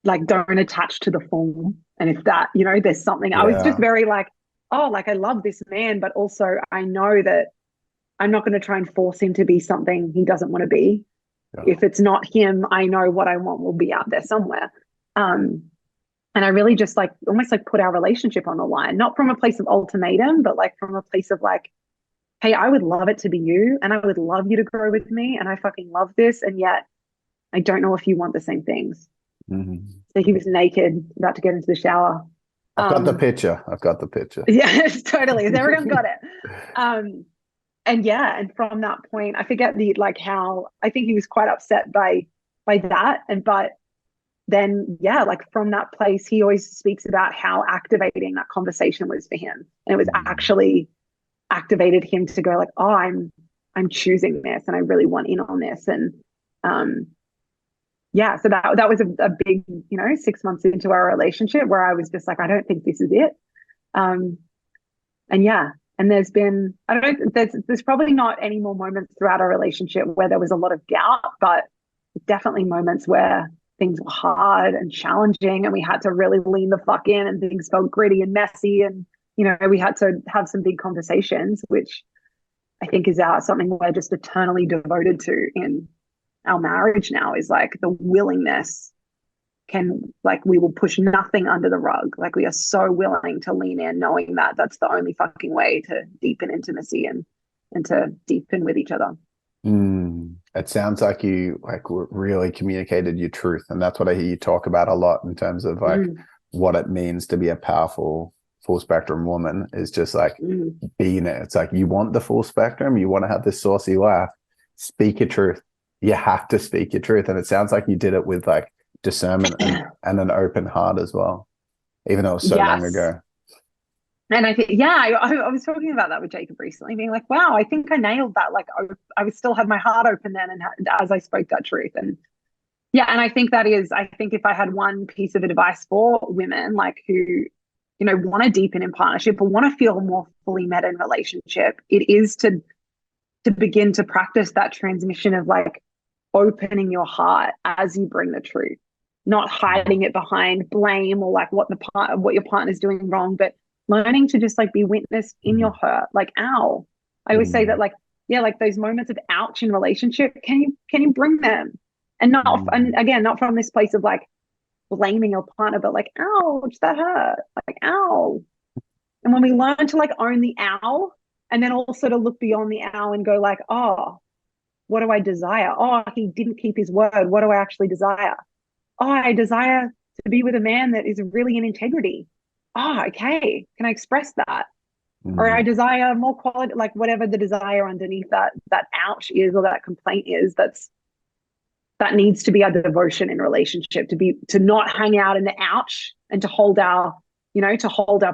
like don't attach to the form. And if that, there's something, I was just Yeah. very like, oh, like I love this man, but also I know that I'm not going to try and force him to be something he doesn't want to be. Yeah. If it's not him, I know what I want will be out there somewhere. Um, And I really just like almost like put our relationship on the line, not from a place of ultimatum, but like from a place of like, hey, I would love it to be you and I would love you to grow with me. And I fucking love this. And yet I don't know if you want the same things. Mm-hmm. So he was naked, about to get into the shower. I've got the Um, picture. I've got the picture. yeah, totally. Everyone's got it. And yeah, and from that point, I forget the like how I think he was quite upset by that. And but then yeah, like from that place, he always speaks about how activating that conversation was for him. And it was Mm. actually activated him to go like, oh, I'm choosing this and I really want in on this. And um yeah, so that was a big, 6 months into our relationship where I was just like, I don't think this is it. Um and yeah, and there's probably not any more moments throughout our relationship where there was a lot of doubt, but definitely moments where things were hard and challenging and we had to really lean the fuck in and things felt gritty and messy. And, we had to have some big conversations, which I think is something we're just eternally devoted to in our marriage now, is like the willingness we will push nothing under the rug. Like we are so willing to lean in, knowing that that's the only fucking way to deepen intimacy and to deepen with each other. It sounds like you really communicated your truth, and that's what I hear you talk about a lot in terms of like what it means to be a powerful full spectrum woman, is just like being it. It's like you want the full spectrum, you want to have this saucy laugh, speak your truth. You have to speak your truth, and it sounds like you did it with like discernment and an open heart as well, even though it was so long Yes. ago. And I think, yeah, I was talking about that with Jacob recently, being like, wow, I think I nailed that. Like, I was still had my heart open then, and as I spoke that truth, and yeah, and I think I think if I had one piece of advice for women, like who, want to deepen in partnership or want to feel more fully met in relationship, it is to begin to practice that transmission of like opening your heart as you bring the truth, not hiding it behind blame or like what your partner's doing wrong, but learning to just like be witnessed in your hurt, like ow. I always say that, like, yeah, like those moments of ouch in relationship, can you bring them, and and again, not from this place of like blaming your partner, but like, ouch, that hurt, like ow. And when we learn to like own the ow, and then also to look beyond the ow and go like, oh, what do I desire? Oh, he didn't keep his word. What do I actually desire? Oh, I desire to be with a man that is really in integrity. Oh, okay. Can I express that? Or I desire more quality, like whatever the desire underneath that ouch is, or that complaint is, that needs to be our devotion in relationship, to not hang out in the ouch and to hold our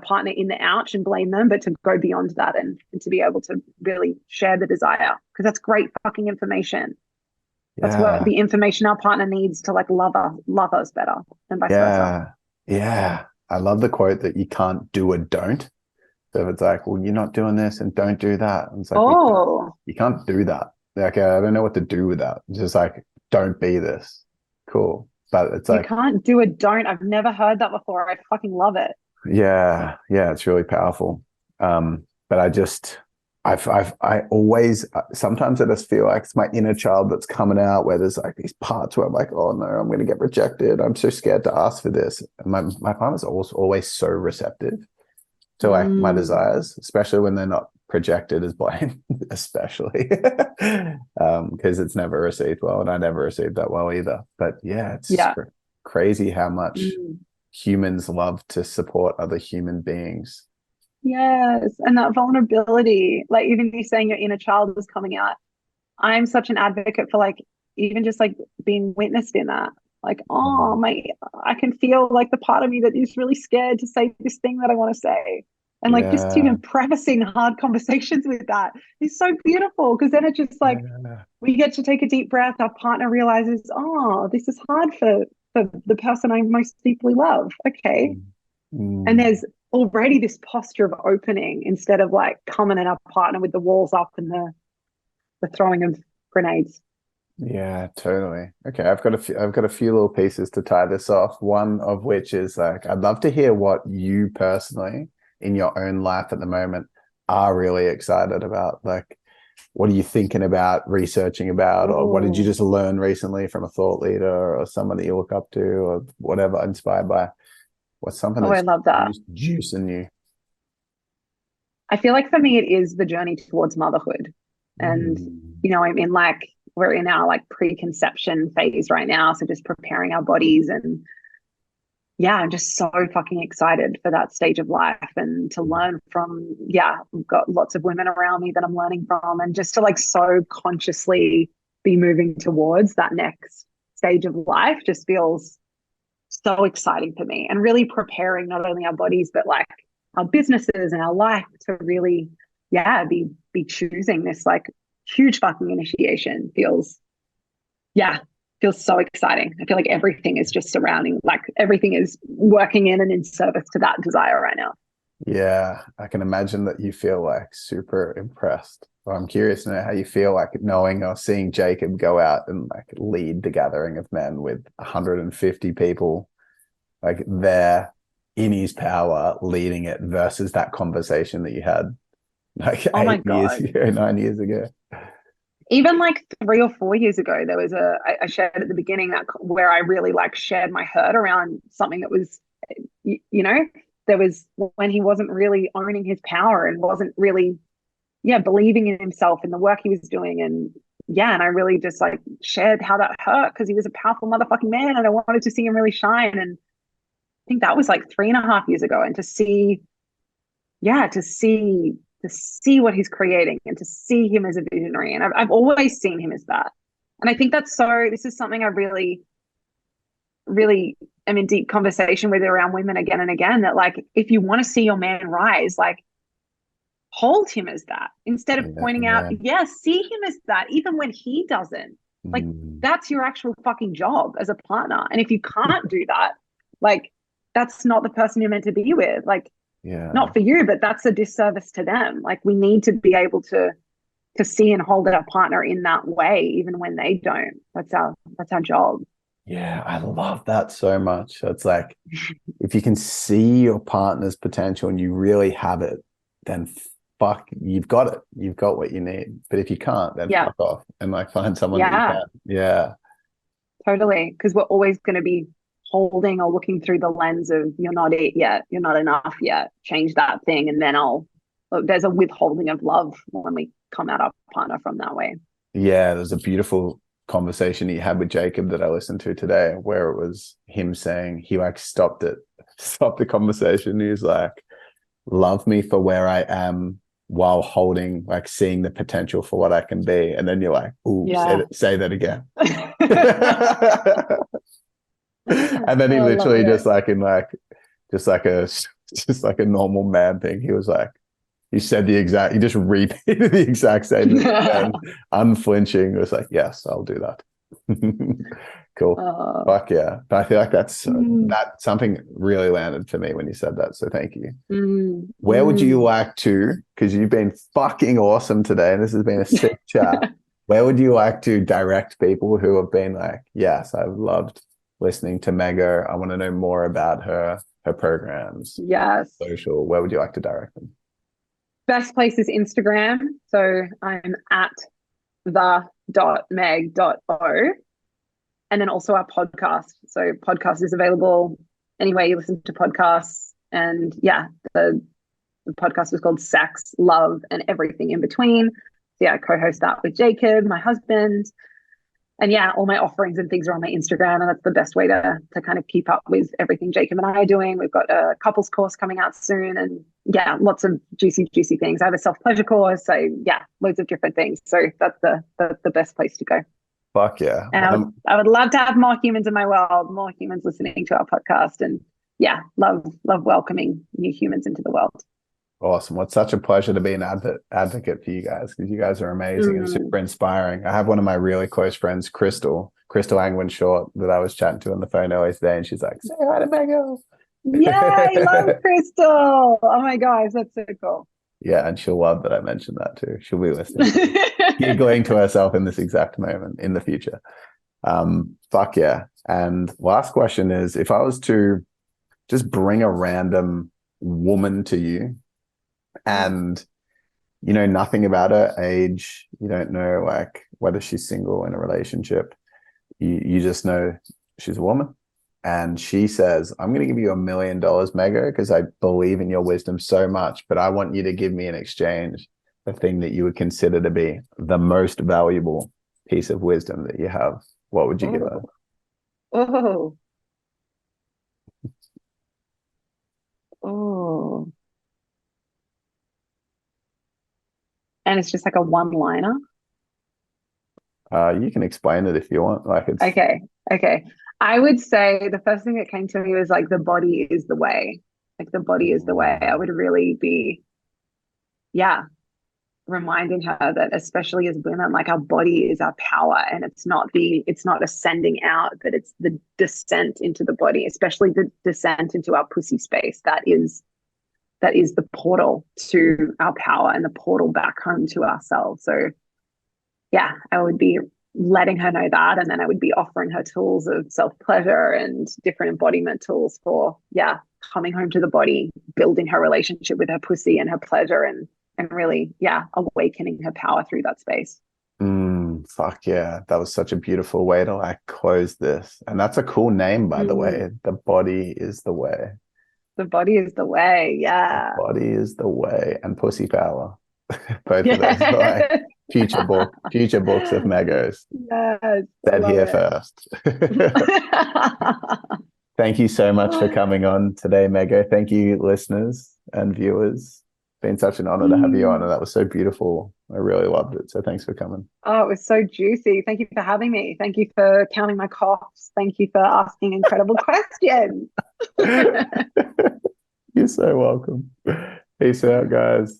partner in the ouch and blame them, but to go beyond that and to be able to really share the desire, because that's great fucking information. That's what the information our partner needs to like love us better, and vice versa. Yeah. I love the quote that you can't do a don't. So if it's like, well, you're not doing this and don't do that. And it's like, you can't do that. Like, I don't know what to do with that. It's just like, don't be this. Cool. But it's like, you can't do a don't. I've never heard that before. I fucking love it. yeah, it's really powerful. But I always, sometimes I just feel like it's my inner child that's coming out, where there's like these parts where I'm like, oh no, I'm going to get rejected. I'm so scared to ask for this. And my partner's also always so receptive to like my desires, especially when they're not projected as blame, especially because it's never received well, and I never received that well either. But yeah, it's crazy how much humans love to support other human beings. Yes, and that vulnerability, like even you saying your inner child is coming out. I'm such an advocate for like even just like being witnessed in that. Like, oh I can feel like the part of me that is really scared to say this thing that I want to say. And like just even prefacing hard conversations with that is so beautiful, because then it's just like we get to take a deep breath. Our partner realizes, oh, this is hard for the person I most deeply love. Okay. And there's already this posture of opening, instead of like coming at our partner with the walls up and the throwing of grenades. Yeah, totally. Okay, I've got a few little pieces to tie this off. One of which is like, I'd love to hear what you personally in your own life at the moment are really excited about. Like, what are you thinking about, researching about, or what did you just learn recently from a thought leader or someone that you look up to or whatever, inspired by? What's something Oh, I that's love that. just juicing you? I feel like for me, it is the journey towards motherhood. And, Mm. I mean, like, we're in our like preconception phase right now. So just preparing our bodies. And yeah, I'm just so fucking excited for that stage of life and to learn from, we've got lots of women around me that I'm learning from, and just to like so consciously be moving towards that next stage of life just feels so exciting for me, and really preparing not only our bodies, but like our businesses and our life to really, be choosing this like huge fucking initiation yeah, feels so exciting. I feel like everything is just surrounding, like everything is working in and in service to that desire right now. Yeah, I can imagine that you feel like super impressed. Well, I'm curious to know how you feel like knowing or seeing Jacob go out and like lead the gathering of men with 150 people, like there in his power leading it versus that conversation that you had like Oh my 8 years God. ago, 9 years ago. Even like 3 or 4 years ago, there was I shared at the beginning that where I really like shared my hurt around something that was, you know, there was when he wasn't really owning his power and wasn't really, believing in himself and the work he was doing. And I really just like shared how that hurt because he was a powerful motherfucking man and I wanted to see him really shine. And I think that was like 3.5 years ago. And to see, to see what he's creating and to see him as a visionary. And I've always seen him as that. And I think this is something I really, really am in deep conversation with around women again and again, that like, if you want to see your man rise, like hold him as that instead of Yeah, pointing out, yeah. see him as that, even when he doesn't. Like, Mm. that's your actual fucking job as a partner. And if you can't do that, like, that's not the person you're meant to be with. Like, Yeah. not for you, but that's a disservice to them. Like, we need to be able to see and hold our partner in that way, even when they don't. That's our job. Yeah, I love that so much. So it's like if you can see your partner's potential and you really have it, then fuck, you've got it. You've got what you need. But if you can't, then Yeah. fuck off and like find someone that you Yeah, can. Yeah. totally. Because we're always going to be holding or looking through the lens of you're not it yet, you're not enough yet. Change that thing, and then there's a withholding of love when we come at our partner from that way. Yeah, there's a beautiful conversation he had with Jacob that I listened to today where it was him saying he like stopped the conversation. He was like, love me for where I am while holding, like seeing the potential for what I can be. And then you're like, ooh, Yeah. say that again. I And then he love literally it. just like a just like a normal man thing. He was like, he just repeated the exact same thing again, unflinching. It was like, yes, I'll do that. Cool. uh, Fuck yeah. But I feel like mm, that something really landed for me when you said that. So thank you. mm, Where would you mm. like to, because you've been fucking awesome today and this has been a sick chat. Where would you like to direct people who have been like, yes, I've loved listening to Mega. I want to know more about her programs, Yes. social. Where would you like to direct them? Best place is Instagram. So I'm at the.meg.o. And then also our podcast. So podcast is available anywhere you listen to podcasts. And the podcast was called Sex, Love, and Everything in Between. So I co-host that with Jacob, my husband. And all my offerings and things are on my Instagram. And that's the best way to kind of keep up with everything Jacob and I are doing. We've got a couples course coming out soon. And lots of juicy, juicy things. I have a self-pleasure course. So loads of different things. So that's the best place to go. Fuck yeah. And I would love to have more humans in my world, more humans listening to our podcast. And love welcoming new humans into the world. Awesome. Well, it's such a pleasure to be an advocate for you guys because you guys are amazing and super inspiring. I have one of my really close friends, Crystal Angwin Short, that I was chatting to on the phone earlier today, and she's like, say hi to Mego. I love Crystal. Oh my gosh, that's so cool. Yeah, and she'll love that I mentioned that too. She'll be listening, giggling to herself in this exact moment in the future. Fuck yeah. And last question is, if I was to just bring a random woman to you and you know nothing about her age, you don't know like whether she's single in a relationship, you just know she's a woman, And she says, I'm going to give you $1 million, Mego, because I believe in your wisdom so much, but I want you to give me in exchange the thing that you would consider to be the most valuable piece of wisdom that you have. What would you give her? Oh, oh, oh. And it's just like a one-liner. You can explain it if you want. Like it's Okay. Okay. I would say the first thing that came to me was like the body is the way. Like the body is the way. I would really be, yeah, reminding her that especially as women, like our body is our power, and it's not ascending out, but it's the descent into the body, especially the descent into our pussy space. That is the portal to our power and the portal back home to ourselves. So yeah, I would be letting her know that. And then I would be offering her tools of self pleasure and different embodiment tools for, yeah, coming home to the body, building her relationship with her pussy and her pleasure, and really, yeah, awakening her power through that space. fuck yeah. That was such a beautiful way to like close this. And that's a cool name, by the Mm, way. The body is the way. the body is the way. The Yeah. body is the way. And pussy power. Both of those are like Yes. future books of Megos. Yes. I Said love here it. first. Thank you so much for coming on today, Mego. Thank you, listeners and viewers. Been such an honor to have you on, and that was so beautiful. I really loved it. So thanks for coming. Oh, it was so juicy. Thank you for having me. Thank you for counting my coughs. Thank you for asking incredible questions. You're so welcome. Peace out, guys.